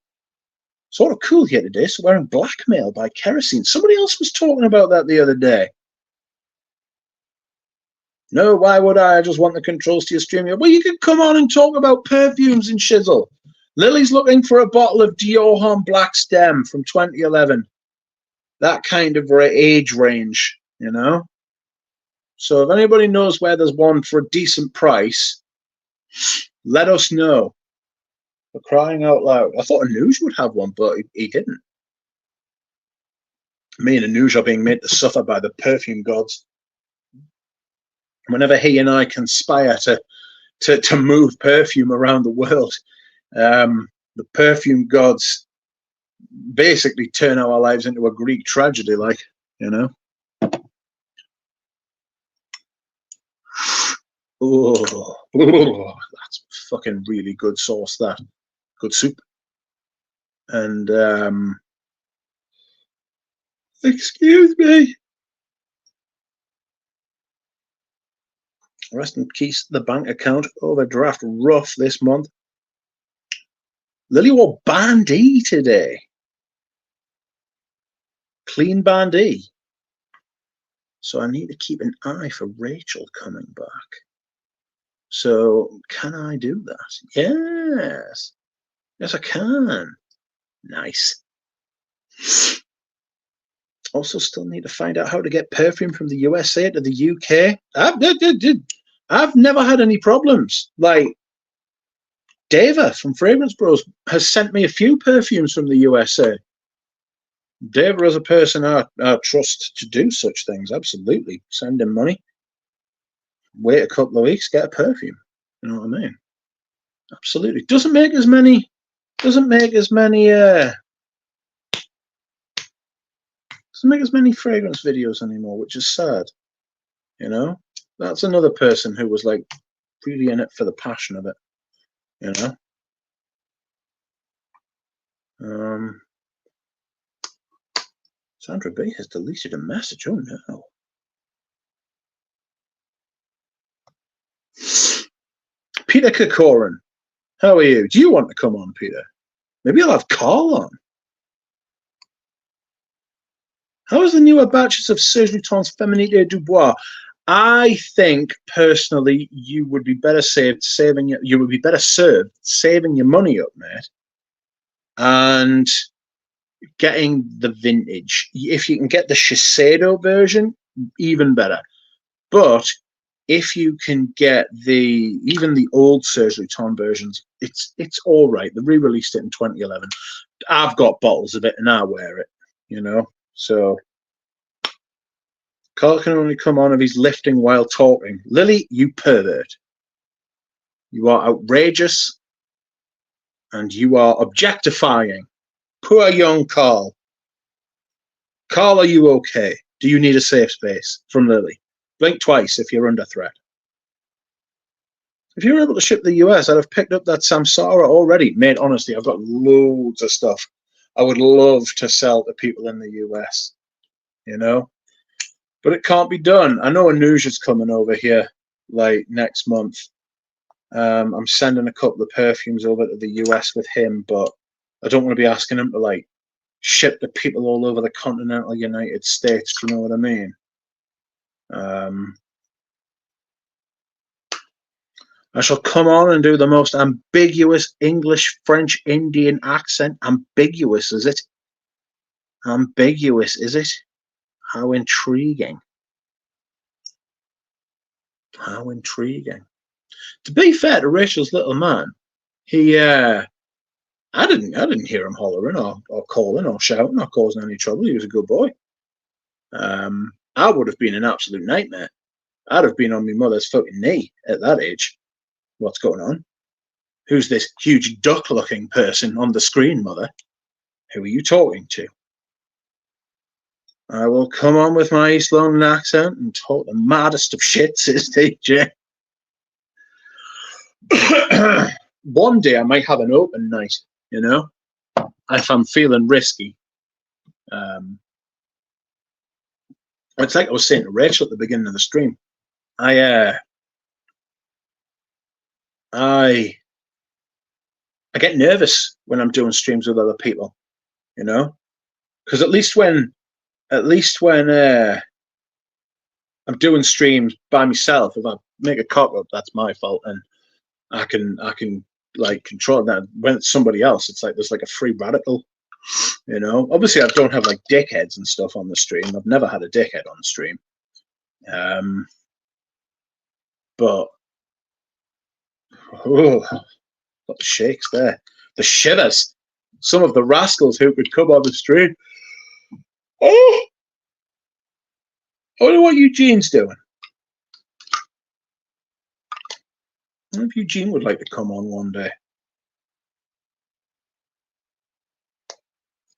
[SPEAKER 1] Sort of cool here today. So wearing Blackmail by Kerosene. Somebody else was talking about that the other day. No, why would I? I just want the controls to your stream. Well, you could come on and talk about perfumes and shizzle. Lily's looking for a bottle of Dior Homme Black Stem from 2011. That kind of age range, you know? So if anybody knows where there's one for a decent price, let us know. For crying out loud. I thought Anuj would have one, but he didn't. Me and Anuj are being made to suffer by the perfume gods. Whenever he and I conspire to move perfume around the world, the perfume gods basically turn our lives into a Greek tragedy, like, you know. Oh, that's fucking really good sauce, that. Good soup. And excuse me. Rest in peace, the bank account overdraft rough this month. Lily wore bandy today. Clean bandy. So I need to keep an eye for Rachel coming back. So can I do that? Yes. Yes, I can. Nice. Also still need to find out how to get perfume from the USA to the UK. I've never had any problems. Like, Dava from Fragrance Bros has sent me a few perfumes from the USA. Dava is a person I trust to do such things. Absolutely. Send him money. Wait a couple of weeks, get a perfume. You know what I mean? Absolutely. Doesn't make as many fragrance videos anymore, which is sad. You know? That's another person who was like really in it for the passion of it. You know? Sandra B has deleted a message. Oh no. Peter Kokorin, how are you? Do you want to come on, Peter? Maybe I'll have Carl on. How is the newer batches of Serge Lutens Féminité du Bois? I think personally you would be better served saving your money up, mate, and getting the vintage. If you can get the Shiseido version, even better. But if you can get even the old Serge Lutens versions, it's all right. They re-released it in 2011. I've got bottles of it and I wear it, you know. So Carl can only come on if he's lifting while talking. Lily, you pervert. You are outrageous and you are objectifying poor young Carl. Carl, are you okay? Do you need a safe space? From Lily. Blink twice if you're under threat. If you were able to ship the US, I'd have picked up that Samsara already. Mate, honestly, I've got loads of stuff I would love to sell to people in the US, you know? But it can't be done. I know Anuja's coming over here, like, next month. I'm sending a couple of perfumes over to the US with him, but I don't want to be asking him to, like, ship to people all over the continental United States. Do you know what I mean? I shall come on and do the most ambiguous English, French, Indian accent. Ambiguous, is it? Ambiguous, is it? How intriguing. How intriguing. To be fair to Rachel's little man, he I didn't hear him hollering or calling or shouting or causing any trouble. He was a good boy. I would have been an absolute nightmare. I'd have been on my mother's fucking knee at that age. What's going on? Who's this huge duck-looking person on the screen, mother? Who are you talking to? I will come on with my East London accent and talk the maddest of shit, says DJ. One day I might have an open night, you know, if I'm feeling risky. It's like I was saying to Rachel at the beginning of the stream. I get nervous when I'm doing streams with other people, you know, because at least when I'm doing streams by myself, if I make a cock up, that's my fault, and I can like control that. When it's somebody else, it's like there's like a free radical, you know. Obviously, I don't have like dickheads and stuff on the stream. I've never had a dickhead on the stream, but oh, got the shakes there, the shivers. Some of the rascals who could come on the stream. Oh, I wonder what Eugene's doing. I wonder if Eugene would like to come on one day.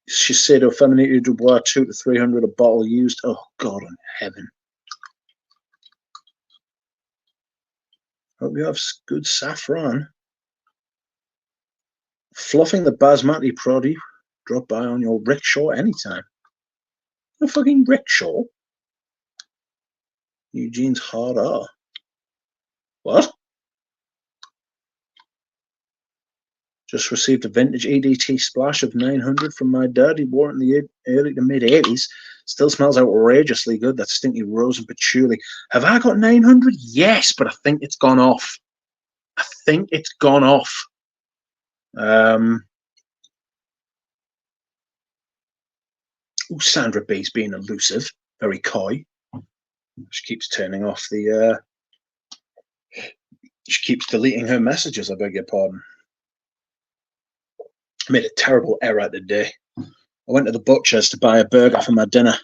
[SPEAKER 1] Shiseido Féminité du Bois 200 to 300 a bottle used. Oh God in heaven. Hope you have good saffron. Fluffing the basmati proddy. Drop by on your rickshaw anytime. A fucking rickshaw? Eugene's hard R. What? Just received a vintage EDT splash of 900 from my dad. He wore it in the early to mid 80s. Still smells outrageously good. That stinky rose and patchouli. Have I got 900? Yes, but I think it's gone off. I think it's gone off. Ooh, Sandra B's being elusive, very coy. She keeps turning off the. She keeps deleting her messages. I beg your pardon. I made a terrible error today. I went to the butcher's to buy a burger for my dinner,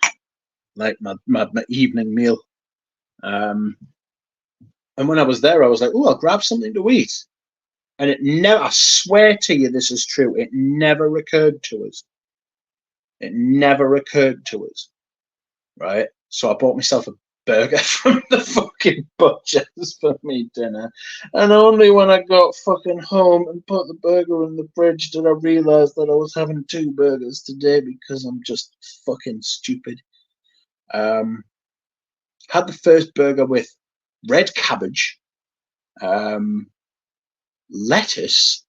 [SPEAKER 1] like my evening meal. And when I was there, I was like, "Oh, I'll grab something to eat." And it never, I swear to you, this is true. It never occurred to us. It never occurred to us, right? So I bought myself a burger from the fucking butcher's for me dinner. And only when I got fucking home and put the burger in the fridge did I realize that I was having 2 burgers today because I'm just fucking stupid. Had the first burger with red cabbage, lettuce,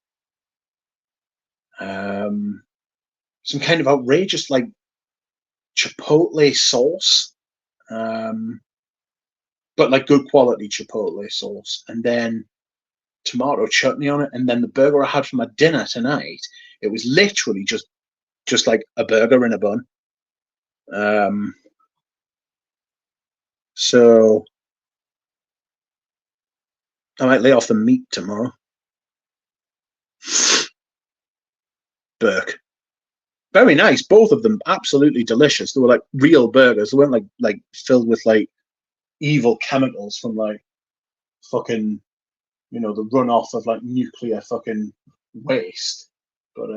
[SPEAKER 1] some kind of outrageous like chipotle sauce, but like good quality chipotle sauce, and then tomato chutney on it. And then the burger I had for my dinner tonight, it was literally just like a burger in a bun. So I might lay off the meat tomorrow. Burke. Very nice. Both of them absolutely delicious. They were like real burgers. They weren't like filled with like evil chemicals from like fucking, you know, the runoff of like nuclear fucking waste. But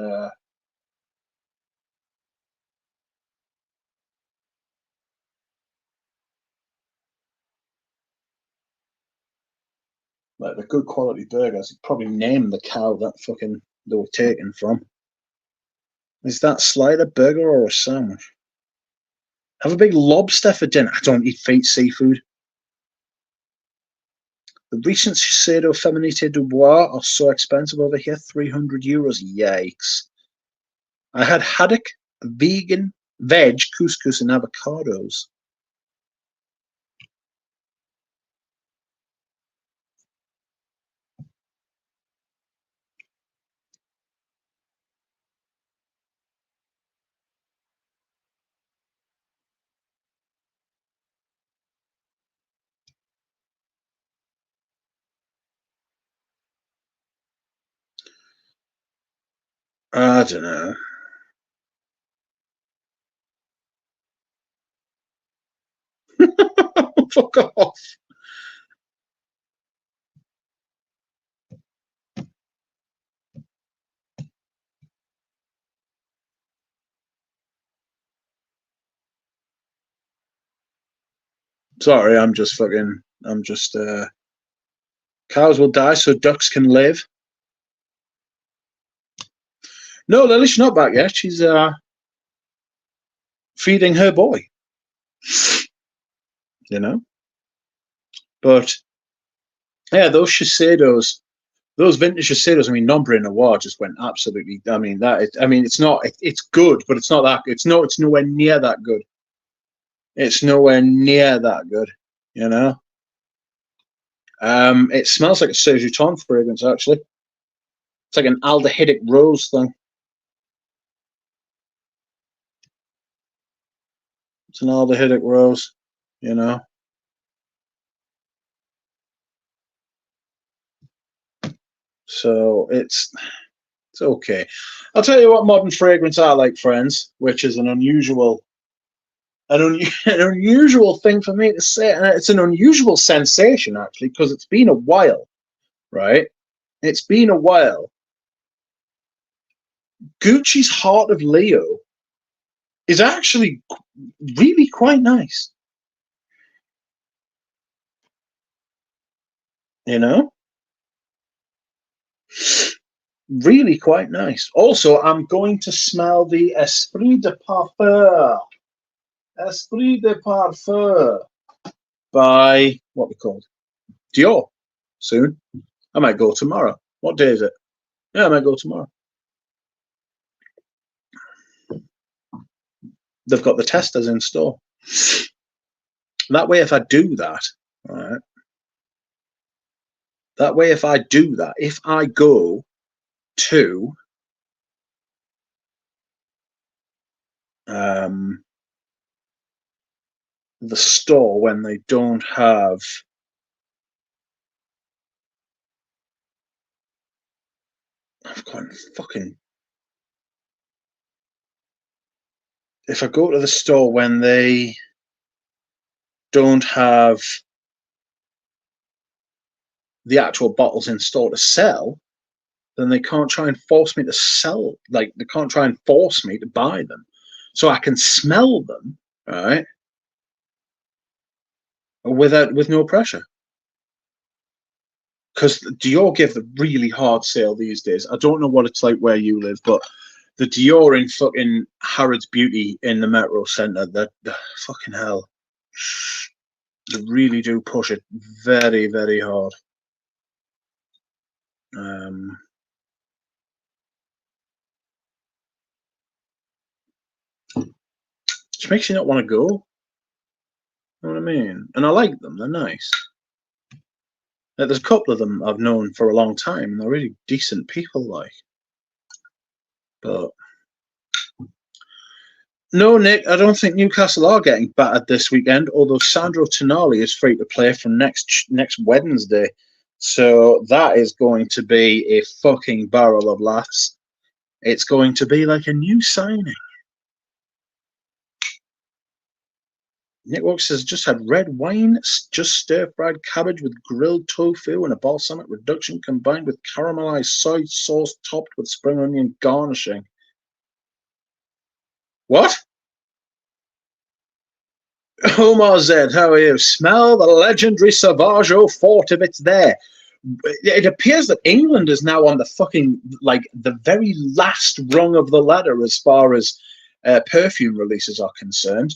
[SPEAKER 1] like the good quality burgers, you'd probably name the cow that fucking they were taken from. Is that slide a burger or a sandwich? Have a big lobster for dinner. I don't eat feet seafood. The recent Shiseido Feminité du Bois are so expensive over here, €300. Yikes. I had haddock, veg, couscous, and avocados. I don't know. Fuck off. Sorry, I'm just cows will die so ducks can live. No, Lily's not back yet. She's feeding her boy. You know? But yeah, those Shiseidos, those vintage Shiseidos, I mean, Nombre Noir just went absolutely. I mean, it's not. It's good, but it's not that. It's nowhere near that good. It's nowhere near that good. You know. It smells like a Serjuton fragrance. Actually, it's like an aldehydic rose thing. It's an aldehydic rose. You know. So it's okay. I'll tell you what modern fragrance I like, friends, which is an unusual thing for me to say, and it's an unusual sensation actually, because it's been a while, right? It's been a while. Gucci's Heart of Leo is actually really quite nice, you know, really quite nice. Also, I'm going to smell the Esprit de Parfum by what we called Dior soon. I might go tomorrow. What day is it? Yeah, I might go tomorrow. they've got the testers in store. That way, if I do that, all right. That way, if I do that, if I go to the store when they don't have I've got fucking if I go to the store when they don't have the actual bottles in store to sell, then they can't try and force me to sell. Like, they can't try and force me to buy them. So I can smell them, right? With no pressure. Because Dior give the really hard sale these days. I don't know what it's like where you live, but the Dior in fucking Harrods Beauty in the Metro Centre, the fucking hell. They really do push it very, very hard. Which makes you not want to go. You know what I mean? And I like them, they're nice. There's a couple of them I've known for a long time, and they're really decent people, like. But no, Nick, I don't think Newcastle are getting battered this weekend, although Sandro Tonali is free to play from next Wednesday. So that is going to be a fucking barrel of laughs. It's going to be like a new signing. Nick Walks has just had red wine, just stir-fried cabbage with grilled tofu and a balsamic reduction combined with caramelized soy sauce topped with spring onion garnishing. What? Omar Z, how are you? Smell the legendary Sauvage Fort if it's there. It appears that England is now on the fucking, like, the very last rung of the ladder as far as perfume releases are concerned.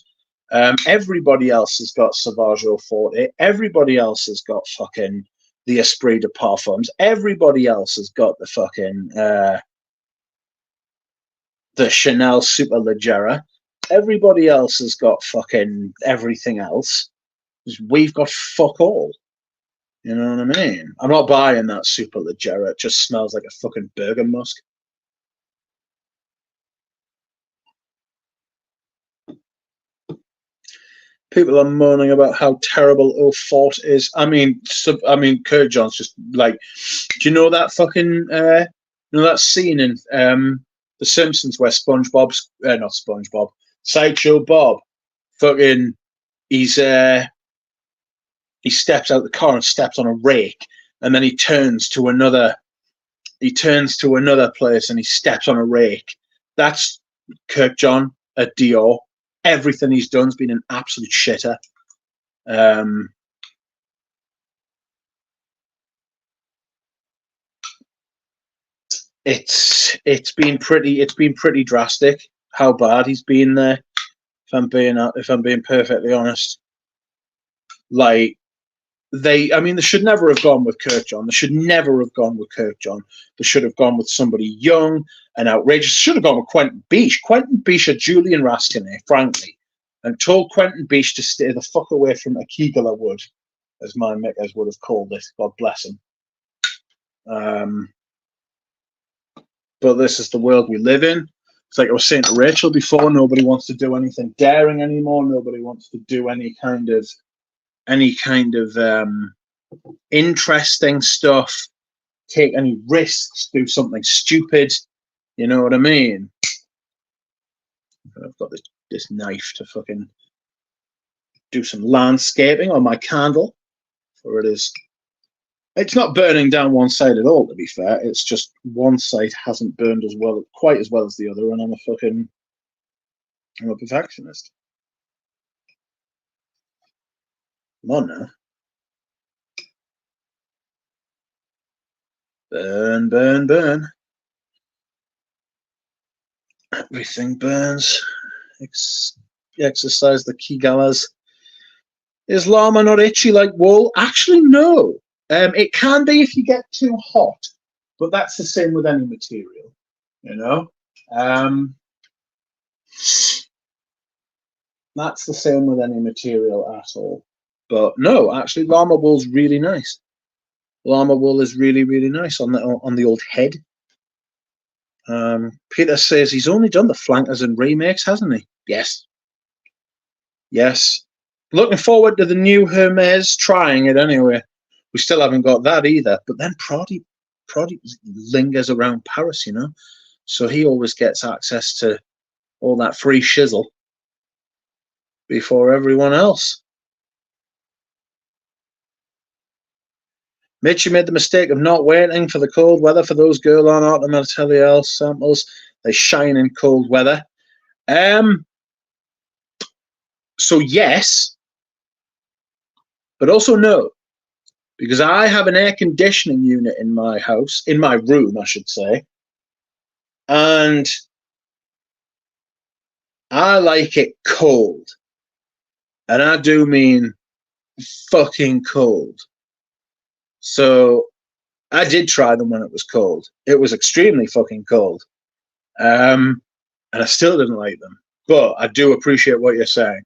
[SPEAKER 1] Everybody else has got Sauvage Forte. Everybody else has got fucking the Esprit de Parfums. Everybody else has got the fucking the Chanel Super Leggera. Everybody else has got fucking everything else. We've got fuck all. You know what I mean? I'm not buying that Super Leggera. It just smells like a fucking burger musk. People are moaning about how terrible Eau Fort is. I mean, Kurt John's just like, do you know that fucking, you know that scene in The Simpsons where SpongeBob's, not SpongeBob, Sideshow Bob, fucking, he steps out the car and steps on a rake, and then he turns to another place and he steps on a rake. That's Kirk John at Dior. Everything he's done's been an absolute shitter. It's been pretty drastic how bad he's been there. If I'm being perfectly honest, like they should never have gone with Kirk John. They should never have gone with Kirk John. They should have gone with somebody young and outrageous. Should have gone with Quentin Beach. Quentin Beach or Julian Raskin, frankly, and told Quentin Beach to stay the fuck away from a Kegler wood, as my Mickers would have called it. God bless him. But this is the world we live in. It's like I was saying to Rachel before, nobody wants to do anything daring anymore. Nobody wants to do any kind of interesting stuff, take any risks, do something stupid. You know what I mean? I've got this knife to fucking do some landscaping on my candle. For it is. It's not burning down one side at all, to be fair. It's just one side hasn't burned quite as well as the other, and I'm a perfectionist. Come on now. Burn, burn, burn. Everything burns. Exercise the Kigalas. Is llama not itchy like wool? Actually, no. It can be if you get too hot, but that's the same with any material, you know. That's the same with any material at all. But no, actually, llama wool's really nice. Llama wool is really, really nice on the old head. Peter says he's only done the flankers and remakes, hasn't he? Yes. Yes. Looking forward to the new Hermes, trying it anyway. We still haven't got that either. But then Proddy lingers around Paris, you know. So he always gets access to all that free shizzle before everyone else. Mitch, you made the mistake of not waiting for the cold weather for those Guerlain Autumn Atelier samples. They shine in cold weather. So yes, but also no, because I have an air conditioning unit in my house, in my room, I should say, and I like it cold, and I do mean fucking cold. So I did try them when it was cold. It was extremely fucking cold, and I still didn't like them. But I do appreciate what you're saying.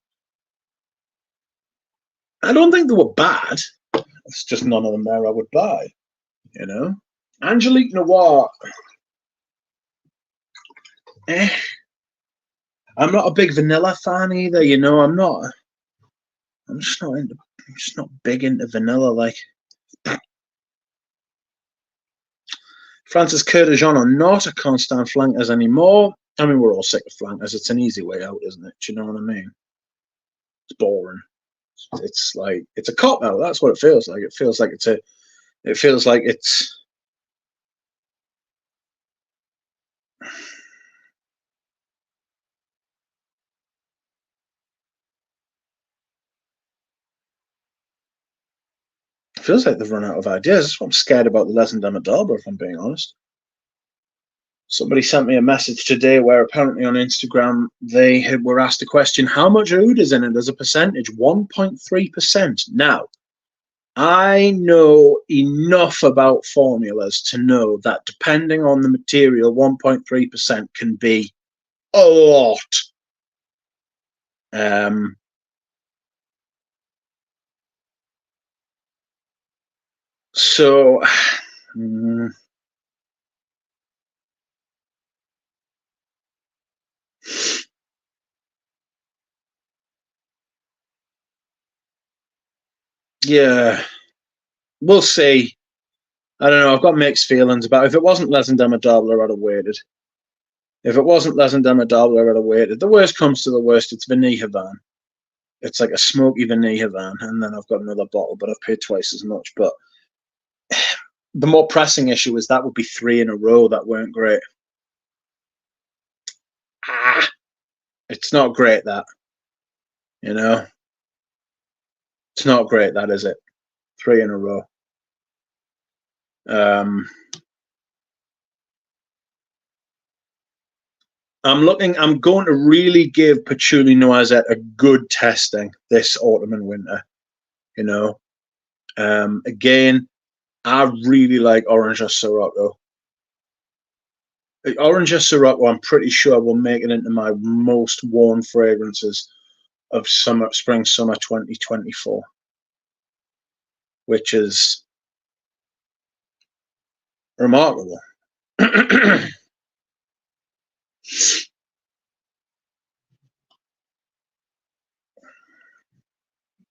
[SPEAKER 1] I don't think they were bad. It's just none of them there I would buy, you know. Angelique Noir. I'm not a big vanilla fan either, you know. I'm just not big into vanilla. Like Francis Curtis-Jean are not. I can't stand flankers anymore. I mean, we're all sick of flankers. It's an easy way out, isn't it? Do you know what I mean? It's boring. It's like it's a cop out. That's what it feels like. It feels like it's. It feels like they've run out of ideas. That's what I'm scared about the Les and Demadabra, if I'm being honest. Somebody sent me a message today where apparently on Instagram they were asked a question, how much oud is in it as a percentage? 1.3%. Now, I know enough about formulas to know that depending on the material, 1.3% can be a lot. So, yeah, we'll see. I don't know. I've got mixed feelings about it. If it wasn't Les and Demadabla, I'd have waited. If it wasn't Les and Demadabla, I'd have waited. The worst comes to the worst, it's Vanille Havane. It's like a smoky Vanille Havane, and then I've got another bottle, but I've paid twice as much. But the more pressing issue is that would be 3 in a row that weren't great. It's not great, that. You know? It's not great, that, is it? 3 in a row. I'm going to really give Patchouli Noisette a good testing this autumn and winter. You know? Again, I really like Orange Sirocco. Orange Sirocco, I'm pretty sure will make it into my most worn fragrances of spring summer 2024, which is remarkable.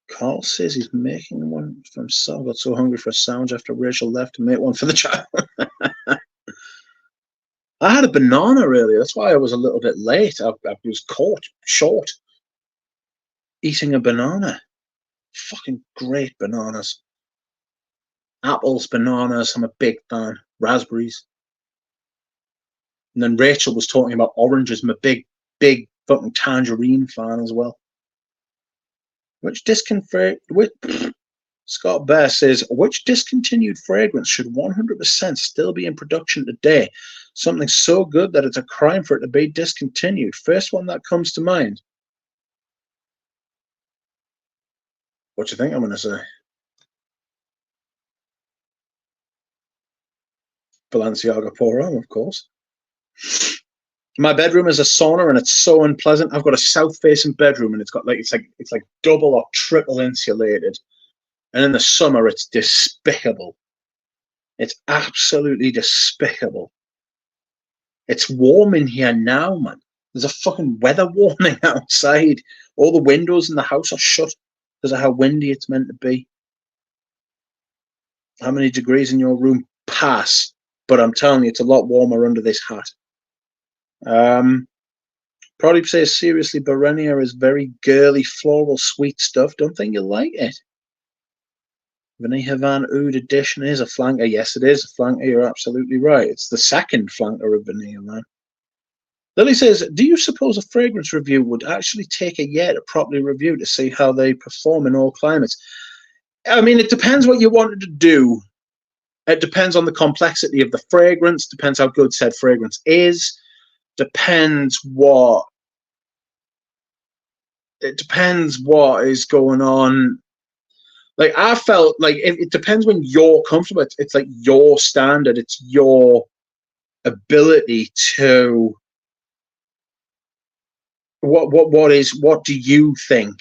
[SPEAKER 1] Carl says he's making one for himself. Got so hungry for a sandwich after Rachel left to make one for the child. I had a banana earlier. That's why I was a little bit late. I was caught short eating a banana. Fucking great bananas. Apples, bananas. I'm a big fan. Raspberries. And then Rachel was talking about oranges. I'm a big fucking tangerine fan as well. Scott Bear says, which discontinued fragrance should 100% still be in production today? Something so good that it's a crime for it to be discontinued. First one that comes to mind. What do you think I'm going to say? Balenciaga Pour Homme, of course. My bedroom is a sauna, and it's so unpleasant. I've got a south-facing bedroom, and it's like double or triple insulated. And in the summer, it's despicable. It's absolutely despicable. It's warm in here now, man. There's a fucking weather warning outside. All the windows in the house are shut because of how windy it's meant to be. How many degrees in your room? Pass. But I'm telling you, it's a lot warmer under this hat. Probably says, seriously, Berenia is very girly, floral, sweet stuff. Don't think you'll like it. Vanilla Van Oud edition is a flanker. Yes, it is a flanker. You're absolutely right. It's the second flanker of Vanilla Van. Lily says, do you suppose a fragrance review would actually take a year to properly review to see how they perform in all climates? I mean, it depends what you wanted to do. It depends on the complexity of the fragrance, depends how good said fragrance is, depends what is going on. Like, I felt like it depends when you're comfortable. It's like your standard, it's your ability to what do you think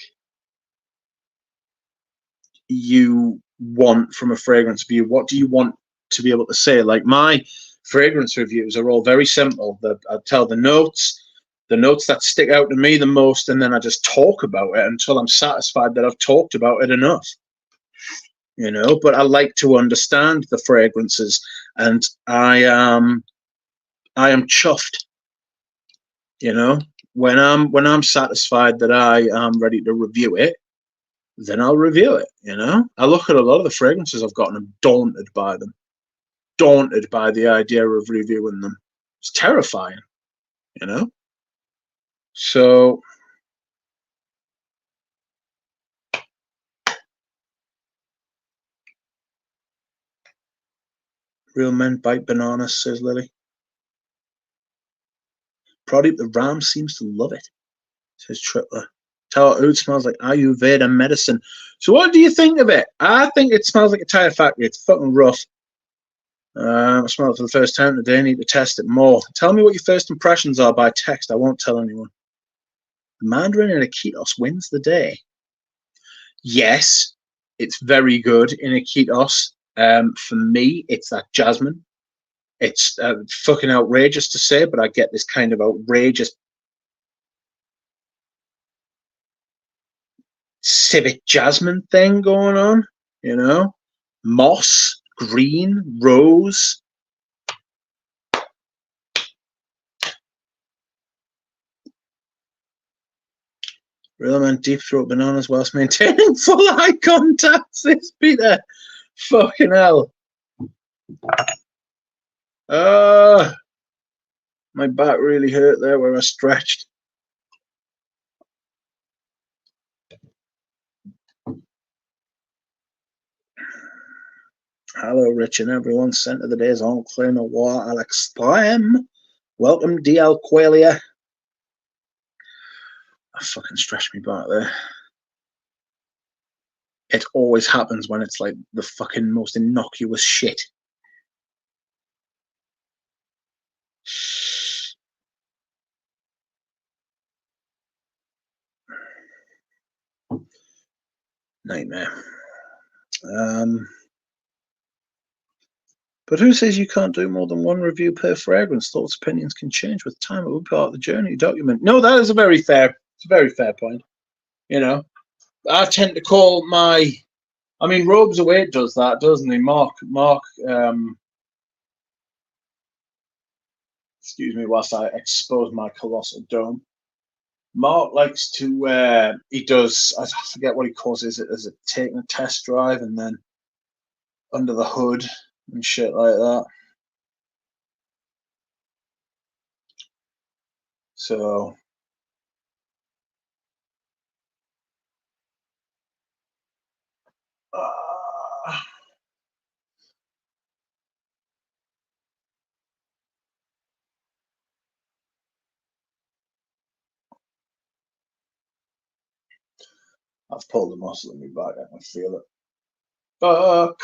[SPEAKER 1] you want from a fragrance review? What do you want to be able to say? Like, my fragrance reviews are all very simple. I tell the notes that stick out to me the most, and then I just talk about it until I'm satisfied that I've talked about it enough. You know, but I like to understand the fragrances, and I am chuffed. You know, when I'm satisfied that I am ready to review it, then I'll review it. You know, I look at a lot of the fragrances I've got, and I'm daunted by them, daunted by the idea of reviewing them. It's terrifying, you know. So real men bite bananas, says Lily. Product the Ram seems to love it, says Tripler. Tell Oud smells like Ayurveda medicine. So what do you think of it? I think it smells like a tire factory. It's fucking rough. I smelled it for the first time today. I need to test it more. Tell me what your first impressions are by text. I won't tell anyone. The Mandarin in Iquitos wins the day. Yes, it's very good in Iquitos. For me, it's that jasmine. It's fucking outrageous to say, but I get this kind of outrageous civic jasmine thing going on, you know? Moss, green, rose. Real man deep throat bananas whilst maintaining full eye contact, says Peter. Fucking hell. My back really hurt there where I stretched. Hello, Rich and everyone. Scent of the day is Enclave Noir Alex Slam. Welcome, DL Quelia. I fucking stretched me back there. It always happens when it's like the fucking most innocuous shit. Nightmare. But who says you can't do more than one review per fragrance? Thoughts, opinions can change with time. It will be part of the journey document. No, that is a very fair point. You know, I tend to call my, I mean, Robes Away does that, doesn't he? Mark, excuse me, whilst I expose my colossal dome. Mark likes to, he does, I forget what he calls it. Is it taking a test drive and then under the hood and shit like that? So I've pulled the muscle in my back. I can feel it. Fuck.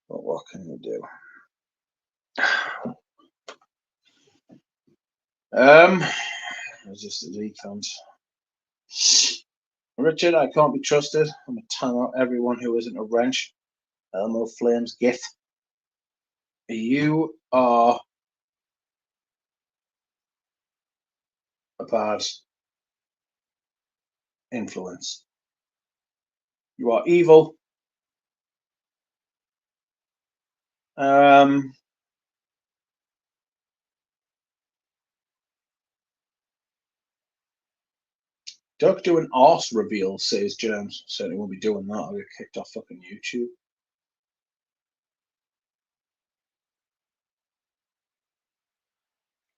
[SPEAKER 1] But what can you do? Just a decant. Richard, I can't be trusted. I'm a tongue out everyone who isn't a wrench. Elmo Flames Gith. You are a bad influence. You are evil. Duck do an arse reveal, says James. Certainly won't be doing that. I'll get kicked off fucking YouTube.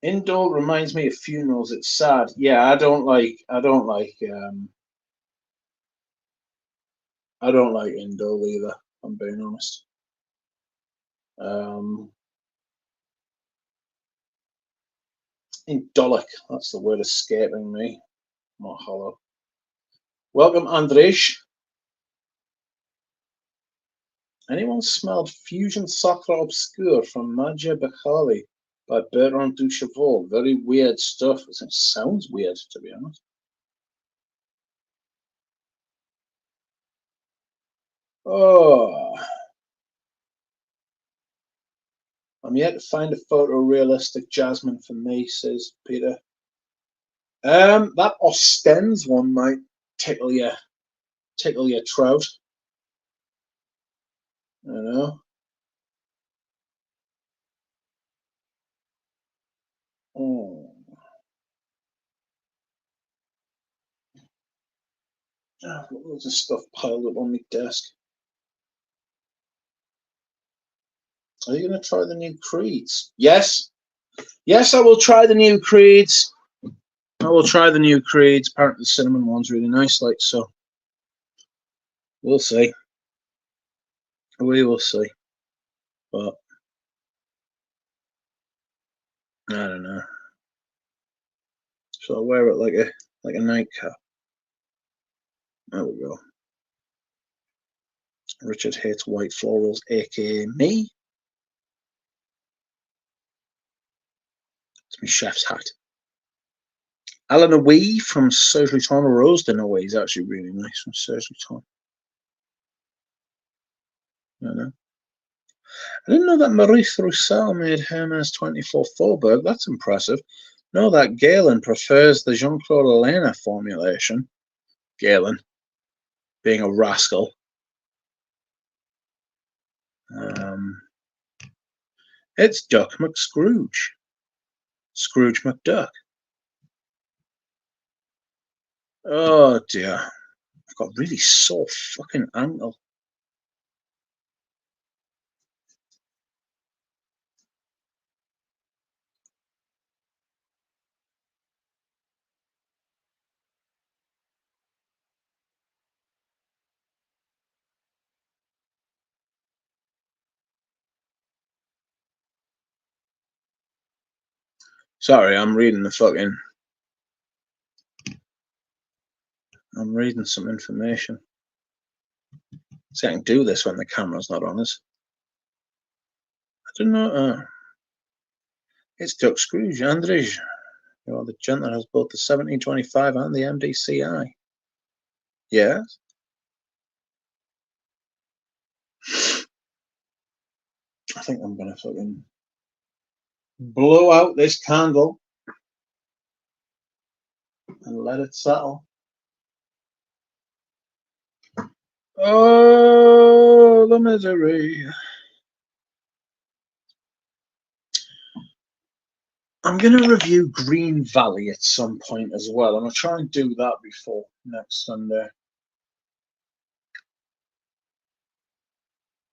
[SPEAKER 1] Indole reminds me of funerals. It's sad. Yeah, I don't like Indole either. I'm being honest. Indolic. That's the word escaping me. Not hollow. Welcome, Andrej. Anyone smelled Fusion Sacre Obscure from Magia Bacali by Bertrand Duchevaux? Very weird stuff. It sounds weird, to be honest. Oh, I'm yet to find a photorealistic Jasmine for me, says Peter. That Ostens one might tickle your trout. I don't know. Oh. I've got loads of stuff piled up on my desk. Are you going to try the new Creeds? Yes. Yes, I will try the new Creeds. I will try the new Creeds. Apparently the cinnamon one's really nice, like, so. We'll see. We will see. But I don't know. So I'll wear it like a nightcap. There we go. Richard hates white florals, aka me. It's my chef's hat. Alan Awee from Surgery Time. Rose Away is actually really nice from Surgery Time. I know. I didn't know that Maurice Roussel made Hermes 24 Faubourg. That's impressive. No, that Galen prefers the Jean-Claude Elena formulation. Galen, being a rascal. It's Duck McScrooge. Scrooge McDuck. Oh dear. I've got a really sore fucking ankle. Sorry, I'm reading some information. See, I can do this when the camera's not on us. I don't know. It's Duck Scrooge, Andrej. You are the gent that has both the 1725 and the MDCI. Yes. I think I'm gonna fucking blow out this candle and let it settle. Oh, the misery. I'm going to review Green Valley at some point as well, and I'll try and do that before next Sunday.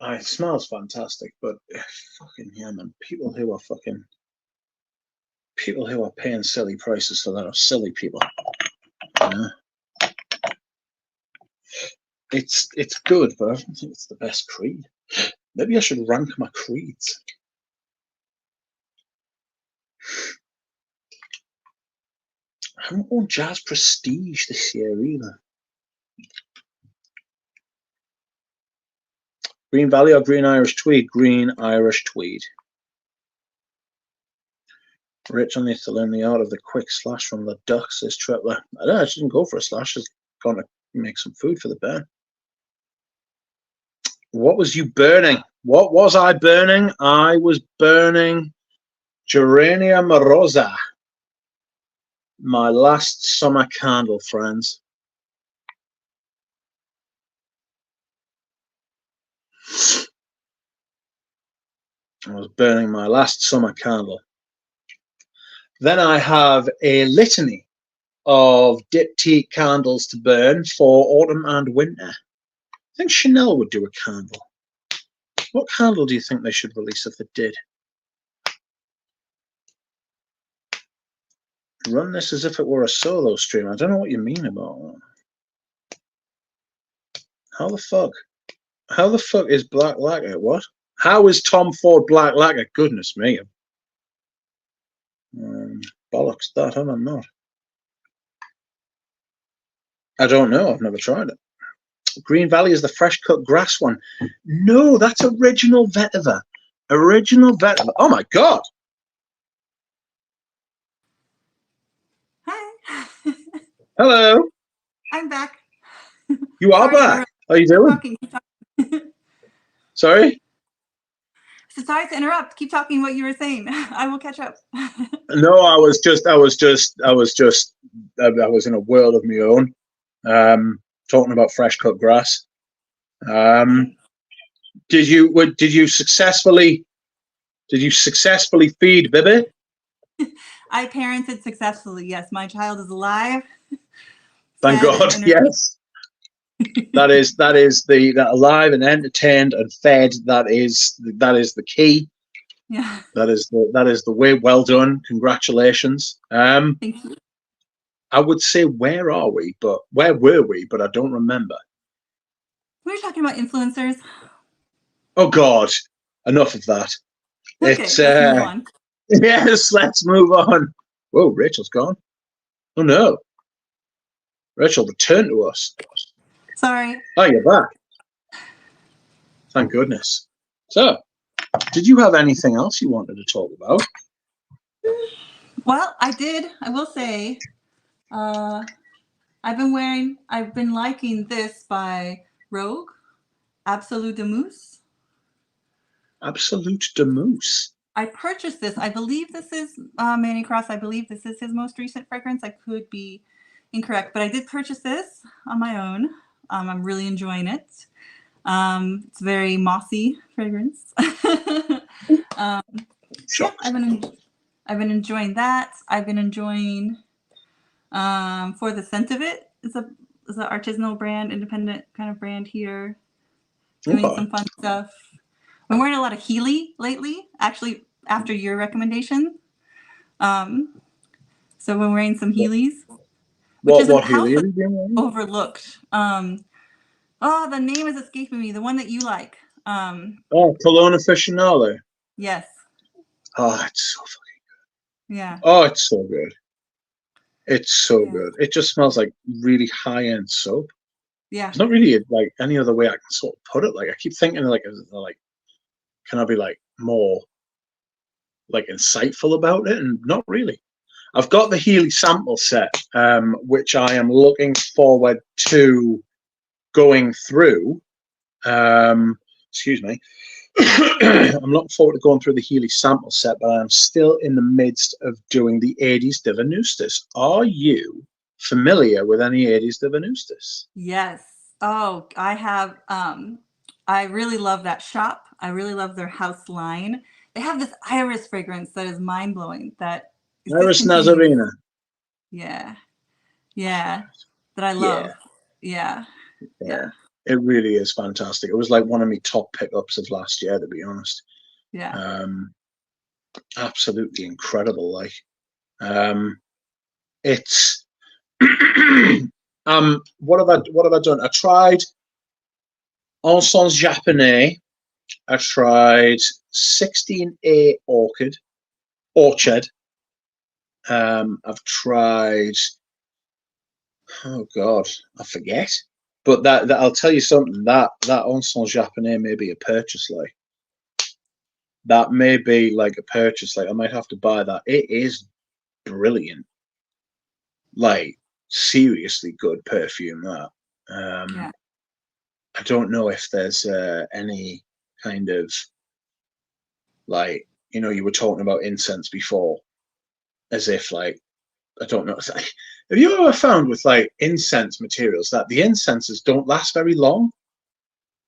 [SPEAKER 1] It smells fantastic, but fucking yeah, man. People who are paying silly prices for that are silly people. It's good, but I don't think it's the best creed. Maybe I should rank my creeds. I haven't won Jazz Prestige this year either. Green Valley or Green Irish Tweed? Green Irish Tweed. Rachel needs to learn the art of the quick slash from the duck, says Tripler. I don't know, she didn't go for a slash. She's going to make some food for the bear. What was you burning? What was I burning? I was burning Geranium Rosa. My last summer candle, friends. I was burning my last summer candle. Then I have a litany of diptyque candles to burn for autumn and winter. I think Chanel would do a candle. What candle do you think they should release if they did? Run this as if it were a solo stream. I don't know what you mean about that. How the fuck? How the fuck is Black Lacquer? What? How is Tom Ford Black Lacquer? Goodness me. Bollocks that, I'm not. I don't know. I've never tried it. Green Valley is the fresh cut grass one. No, that's original vetiver. Original vetiver. Oh my god.
[SPEAKER 2] Hi.
[SPEAKER 1] Hello.
[SPEAKER 2] I'm back.
[SPEAKER 1] You are back. How are you doing?
[SPEAKER 2] Keep talking.
[SPEAKER 1] Sorry?
[SPEAKER 2] So sorry to interrupt. Keep talking what you were saying. I will catch up.
[SPEAKER 1] No, I was in a world of my own. Talking about fresh cut grass. Did you successfully feed Bibi?
[SPEAKER 2] I parented successfully. Yes, my child is alive.
[SPEAKER 1] Thank God. Yes. that is the alive and entertained and fed. That is the key.
[SPEAKER 2] Yeah.
[SPEAKER 1] That is the way. Well done. Congratulations.
[SPEAKER 2] Thank you.
[SPEAKER 1] I would say where were we? But I don't remember.
[SPEAKER 2] We were talking about influencers.
[SPEAKER 1] Oh God! Enough of that.
[SPEAKER 2] Okay, let's move on.
[SPEAKER 1] Yes, let's move on. Whoa, Rachel's gone. Oh no, Rachel, return to us.
[SPEAKER 2] Sorry.
[SPEAKER 1] Oh, you're back. Thank goodness. So, did you have anything else you wanted to talk about?
[SPEAKER 2] Well, I did. I will say, I've been liking this by Rogue, Absolute de Mousse.
[SPEAKER 1] Absolute de Mousse.
[SPEAKER 2] I purchased this. I believe this is Manny Cross. I believe this is his most recent fragrance. I could be incorrect, but I did purchase this on my own. I'm really enjoying it. It's very mossy fragrance. Yeah, I've been enjoying that. I've been enjoying For the Scent of It is an artisanal brand, independent kind of brand here. Doing some fun stuff. I'm wearing a lot of Healy lately, actually after your recommendation. So we're wearing some Heelys.
[SPEAKER 1] What Healy are you doing?
[SPEAKER 2] Overlooked. The name is escaping me. The one that you like.
[SPEAKER 1] Cologne Aficionado.
[SPEAKER 2] Yes.
[SPEAKER 1] Oh, it's so fucking
[SPEAKER 2] good. Yeah.
[SPEAKER 1] Oh, it's so good. It's so good. It just smells like really high-end soap.
[SPEAKER 2] Yeah.
[SPEAKER 1] It's not really like any other way I can sort of put it. Like I keep thinking like can I be like more like insightful about it? And not really. I've got the Healy sample set, which I am looking forward to going through. Excuse me. I'm looking forward to going through the Healy sample set, but I'm still in the midst of doing the 80s de Venustus. Are you familiar with any 80s de Venustus?
[SPEAKER 2] Yes. Oh, I have. I really love that shop. I really love their house line. They have this iris fragrance that is mind blowing. That
[SPEAKER 1] Iris Nazarena.
[SPEAKER 2] Yeah. Yeah. That I love. Yeah.
[SPEAKER 1] It really is fantastic. It was like one of my top pickups of last year, to be honest.
[SPEAKER 2] Yeah.
[SPEAKER 1] Absolutely incredible. Like, it's what have I done? I tried Encens Japonais. I tried 16A Orchard. I've tried, oh God, I forget. But that I'll tell you something, that Encens Japonais may be a purchase, like. that may be like a purchase. Like I might have to buy that. It is brilliant. Like seriously good perfume. That.
[SPEAKER 2] Yeah.
[SPEAKER 1] I don't know if there's any kind of like you were talking about incense before, as if like I don't know. Have you ever found with like incense materials that the incenses don't last very long?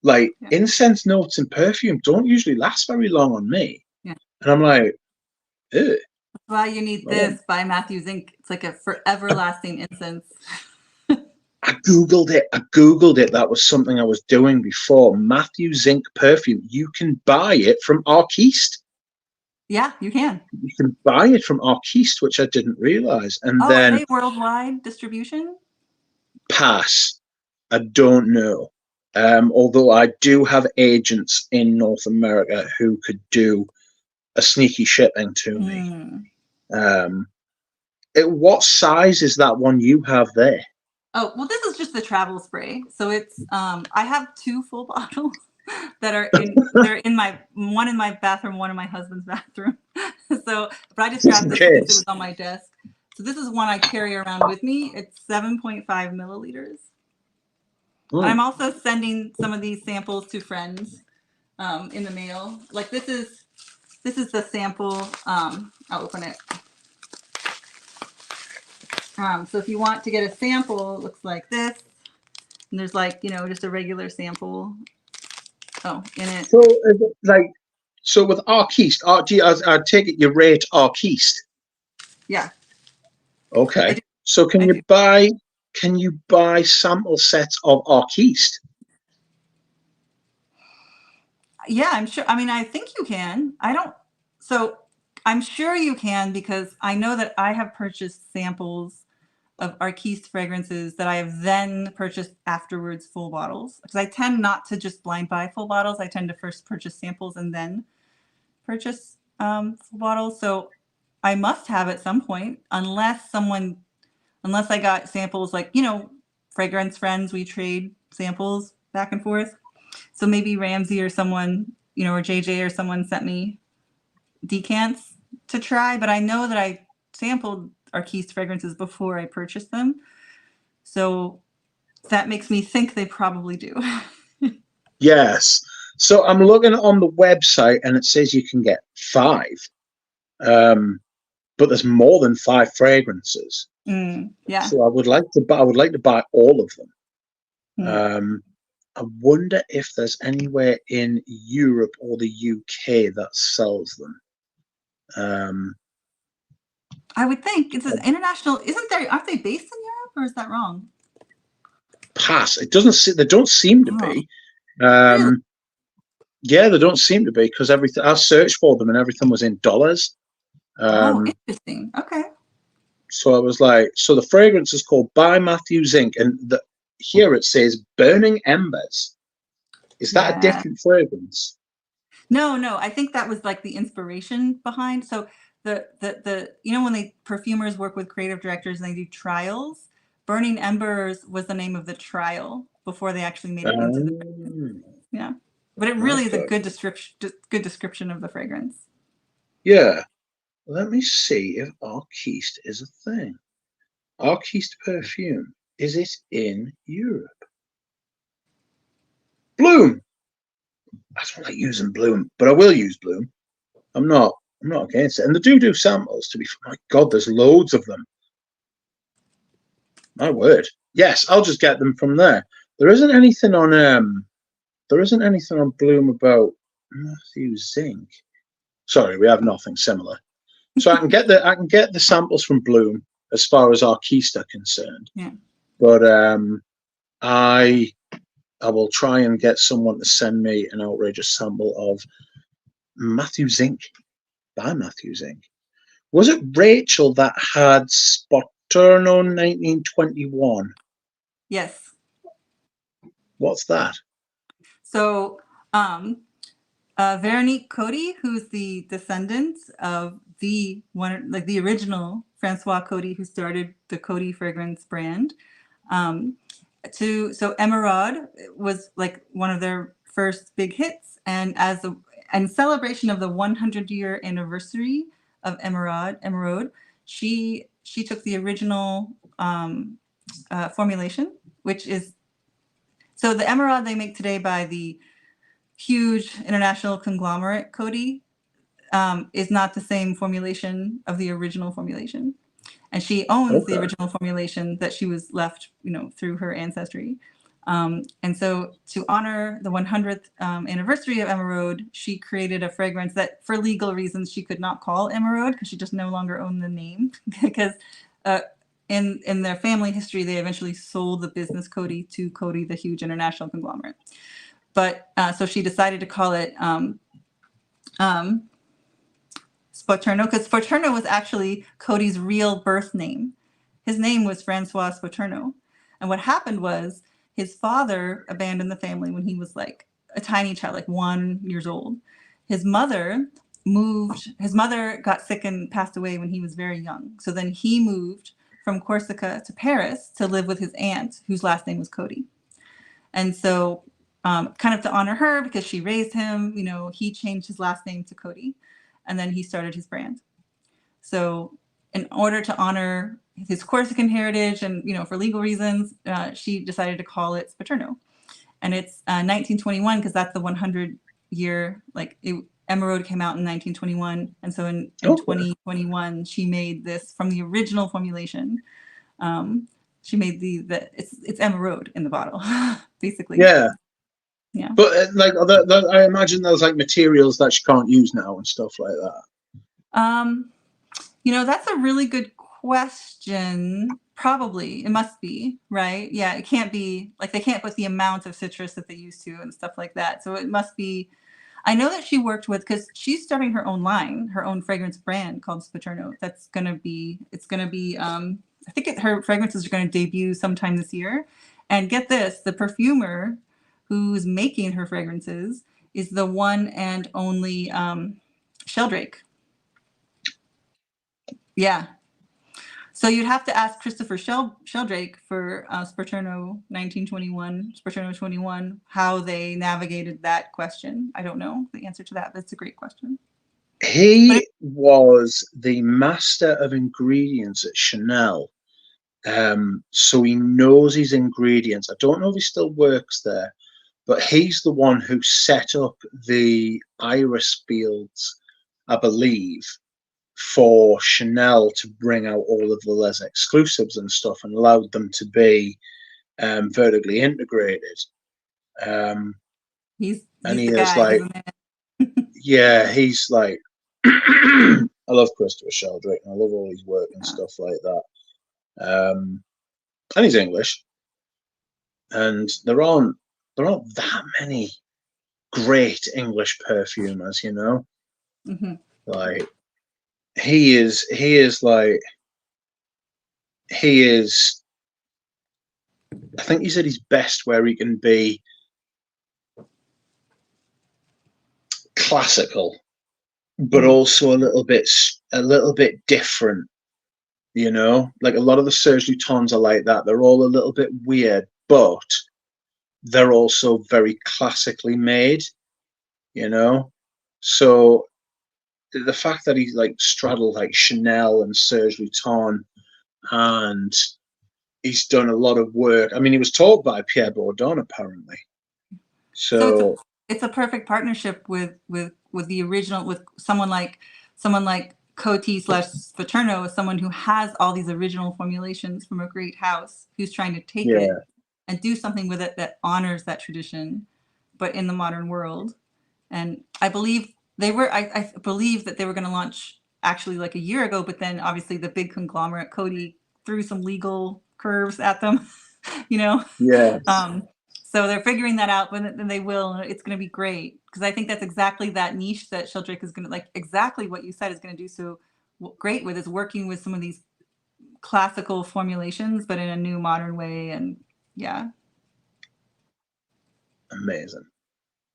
[SPEAKER 1] Like
[SPEAKER 2] Yeah.
[SPEAKER 1] incense notes and perfume don't usually last very long on me,
[SPEAKER 2] Yeah.
[SPEAKER 1] and I'm like, ew.
[SPEAKER 2] That's why you need this by Matthews Inc. It's like a forever lasting incense.
[SPEAKER 1] I googled it. That was something I was doing before. Matthew Zinc perfume. You can buy it from Arquiste.
[SPEAKER 2] Yeah, you can.
[SPEAKER 1] You can buy it from Arquiste, which I didn't realize. And
[SPEAKER 2] Oh, are
[SPEAKER 1] then
[SPEAKER 2] they worldwide distribution?
[SPEAKER 1] pass. I don't know. Although I do have agents in North America who could do a sneaky shipping to me. What size is that one you have there?
[SPEAKER 2] Oh, well, this is just the travel spray. So it's I have 2 full bottles that are they're in my one in my bathroom, one in my husband's bathroom. So, but I just
[SPEAKER 1] Just
[SPEAKER 2] grabbed
[SPEAKER 1] in
[SPEAKER 2] this one because it
[SPEAKER 1] case.
[SPEAKER 2] was on my desk. So this is one I carry around with me. It's 7.5 milliliters. And I'm also sending some of these samples to friends in the mail. Like this is the sample. I'll open it. So if you want to get a sample, it looks like this. And there's like, just a regular sample. Oh, in it.
[SPEAKER 1] So, with Arquiste, I take it you rate Arquiste.
[SPEAKER 2] Yeah.
[SPEAKER 1] Okay. So can you buy sample sets of Arquiste?
[SPEAKER 2] Yeah, I'm sure. I mean, I think you can. So I'm sure you can because I know that I have purchased samples of Arquiste fragrances that I have then purchased afterwards full bottles. Because I tend not to just blind buy full bottles. I tend to first purchase samples and then purchase full bottles. So I must have at some point, unless I got samples like, fragrance friends, we trade samples back and forth. So maybe Ramsey or someone, or JJ or someone sent me decants to try, but I know that I sampled Arquiste fragrances before I purchased them. So that makes me think they probably do.
[SPEAKER 1] Yes. So I'm looking on the website and it says you can get 5. But there's more than 5 fragrances.
[SPEAKER 2] Yeah.
[SPEAKER 1] So I would like to buy all of
[SPEAKER 2] Mm.
[SPEAKER 1] them. I wonder if there's anywhere in Europe or the UK that sells them.
[SPEAKER 2] I would think it's an international. Isn't there? Aren't they based in Europe, or is that wrong?
[SPEAKER 1] Pass. It doesn't. They don't seem to be.
[SPEAKER 2] Really?
[SPEAKER 1] Yeah, they don't seem to be because everything I searched for them and everything was in dollars.
[SPEAKER 2] Interesting. Okay.
[SPEAKER 1] So I was like, so the fragrance is called By Matthew Zinc, and here it says Burning Embers. Is that a
[SPEAKER 2] Yeah.
[SPEAKER 1] different fragrance?
[SPEAKER 2] No. I think that was like the inspiration behind. So the when perfumers work with creative directors and they do trials, Burning Embers was the name of the trial before they actually made it into the fragrance. Yeah. But it really is a good description of the fragrance.
[SPEAKER 1] Yeah. Let me see if Arquiste is a thing. Arquiste perfume. Is it in Europe? Bloom. I don't like using Bloom, but I will use Bloom. I'm not against it. And they do samples. To be, my God, there's loads of them. My word. Yes, I'll just get them from there. There isn't anything on Bloom about Matthew Zinc. Sorry, we have nothing similar. So I can get the samples from Bloom as far as Arquiste are concerned.
[SPEAKER 2] Yeah.
[SPEAKER 1] But I will try and get someone to send me an outrageous sample of Matthew Zinc by Matthew Zinc. Was it Rachel that had Spoturno 1921?
[SPEAKER 2] Yes.
[SPEAKER 1] What's that?
[SPEAKER 2] So, Veronique Coty, who's the descendant of the original Francois Coty, who started the Coty fragrance brand. So Emeraude was like one of their first big hits, and in celebration of the 100-year anniversary of Emeraude, she took the original formulation, which is, so the Emeraude they make today by the huge international conglomerate Coty is not the same formulation of the original formulation. And she owns the original formulation that she was left, through her ancestry. And so to honor the 100th anniversary of Emeraude, she created a fragrance that for legal reasons she could not call Emeraude because she just no longer owned the name because in their family history, they eventually sold the business Coty to Coty, the huge international conglomerate. But so she decided to call it Spoturno, because Spoturno was actually Coty's real birth name. His name was Francois Spoturno. And what happened was his father abandoned the family when he was like a tiny child, like 1 year old. His mother got sick and passed away when he was very young. So then he moved from Corsica to Paris to live with his aunt, whose last name was Coty. And so kind of to honor her, because she raised him, he changed his last name to Coty. And then he started his brand. So in order to honor his Corsican heritage and, for legal reasons, she decided to call it Spoturno. And it's 1921, because that's the 100-year, Emeraude came out in 1921. And so in 2021, she made this from the original formulation. She made it's Emeraude in the bottle, basically.
[SPEAKER 1] Yeah.
[SPEAKER 2] Yeah.
[SPEAKER 1] But I imagine there's materials that she can't use now and stuff like that.
[SPEAKER 2] That's a really good question. Probably it must be, right? Yeah, it can't be they can't put the amount of citrus that they used to and stuff like that. So it must be. I know that she worked with, because she's starting her own line, her own fragrance brand called Spoturno. I think her fragrances are going to debut sometime this year. And get this, the perfumer who's making her fragrances is the one and only Sheldrake. Yeah. So you'd have to ask Christopher Sheldrake for Spoturno 21, how they navigated that question. I don't know the answer to that, but it's a great question.
[SPEAKER 1] He was the master of ingredients at Chanel. So he knows his ingredients. I don't know if he still works there, but he's the one who set up the iris fields, I believe, for Chanel to bring out all of the Les exclusives and stuff, and allowed them to be vertically integrated.
[SPEAKER 2] He's
[SPEAKER 1] he
[SPEAKER 2] the
[SPEAKER 1] is
[SPEAKER 2] guy,
[SPEAKER 1] yeah, he's I love Christopher Sheldrake, and I love all his work and stuff like that. And he's English, and there aren't that many great English perfumers,
[SPEAKER 2] Mm-hmm.
[SPEAKER 1] He is I think he's at his best where he can be classical, but also a little bit different, like a lot of the Serge Lutens are like that. They're all a little bit weird, but they're also very classically made, so the fact that he's straddled Chanel and Serge Luton, and he's done a lot of work. I mean, he was taught by Pierre Bourdon, apparently. So
[SPEAKER 2] it's a perfect partnership with the original, with someone like Coty / Spoturno, someone who has all these original formulations from a great house, who's trying to take it and do something with it that honors that tradition, but in the modern world. And I believe I believe that they were going to launch actually a year ago, but then obviously the big conglomerate Coty threw some legal curves at them,
[SPEAKER 1] Yeah.
[SPEAKER 2] So they're figuring that out, but then they will, and it's going to be great, because I think that's exactly that niche that Sheldrake is going to, exactly what you said, is going to do so great with, is working with some of these classical formulations, but in a new modern way. And yeah.
[SPEAKER 1] Amazing.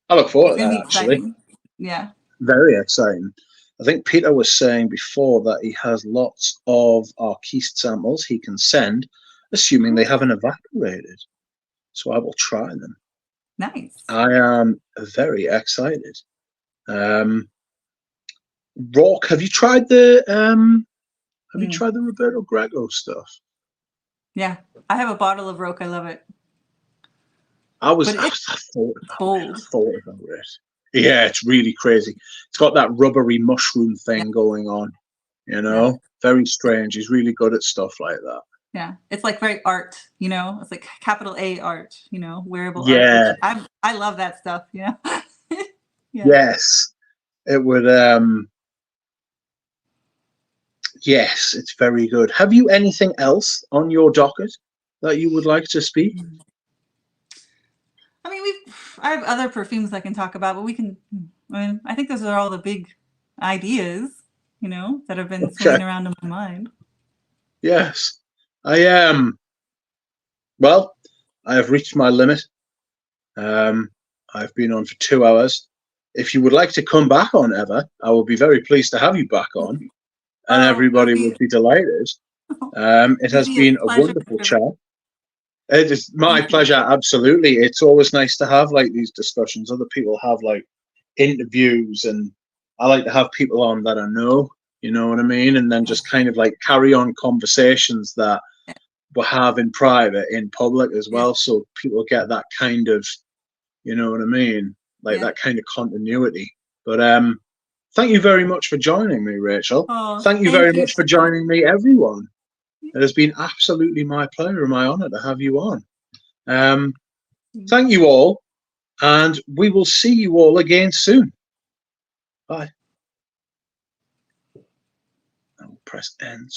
[SPEAKER 1] I look forward to that, actually.
[SPEAKER 2] Yeah.
[SPEAKER 1] Very exciting. I think Peter was saying before that he has lots of Arquiste samples he can send, assuming they haven't evaporated. So I will try them.
[SPEAKER 2] Nice.
[SPEAKER 1] I am very excited. Rock, have you tried the
[SPEAKER 2] Mm.
[SPEAKER 1] Roberto Greco stuff?
[SPEAKER 2] Yeah, I have a bottle of Roke. I love it.
[SPEAKER 1] I
[SPEAKER 2] But it's bold.
[SPEAKER 1] thought about it. Yeah, it's really crazy. It's got that rubbery mushroom
[SPEAKER 2] Yeah,
[SPEAKER 1] thing going on,
[SPEAKER 2] yeah,
[SPEAKER 1] very strange. He's really good at stuff like that.
[SPEAKER 2] yeah. It's like very art, you know. It's like capital A art, you know, wearable art, which
[SPEAKER 1] Yeah,
[SPEAKER 2] I love that stuff, you know. Yeah.
[SPEAKER 1] yes, it would. Yes, it's very good. Have you anything else on your docket that you would like to speak?
[SPEAKER 2] I mean, I have other perfumes I can talk about, but we can. I mean, I think those are all the big ideas, you know, that have been
[SPEAKER 1] Okay.
[SPEAKER 2] swimming around in my mind.
[SPEAKER 1] Yes, I am. Well, I have reached my limit. Um, I've been on for 2 hours. If you would like to come back on ever, I will be very pleased to have you back on, and
[SPEAKER 2] Oh,
[SPEAKER 1] everybody would be delighted. It
[SPEAKER 2] it'd
[SPEAKER 1] has
[SPEAKER 2] be a
[SPEAKER 1] been a
[SPEAKER 2] pleasure.
[SPEAKER 1] wonderful chat. It is my
[SPEAKER 2] Thank you.
[SPEAKER 1] pleasure. Absolutely, it's always nice to have like these discussions. Other people have like interviews, and I like to have people on that I know. You know what I mean? And then just kind of like carry on conversations that we have in private, in public as
[SPEAKER 2] Yeah,
[SPEAKER 1] well, so people get that kind of, you know what I mean, like
[SPEAKER 2] yeah.
[SPEAKER 1] that kind of continuity. But thank you very much for joining me, Rachel.
[SPEAKER 2] Oh,
[SPEAKER 1] Thank you very
[SPEAKER 2] thank you
[SPEAKER 1] much for
[SPEAKER 2] too.
[SPEAKER 1] joining me, everyone. It has been absolutely my pleasure and my honor to have you on. Um, thank you all, and we will see you all again soon. Bye. I'll press end.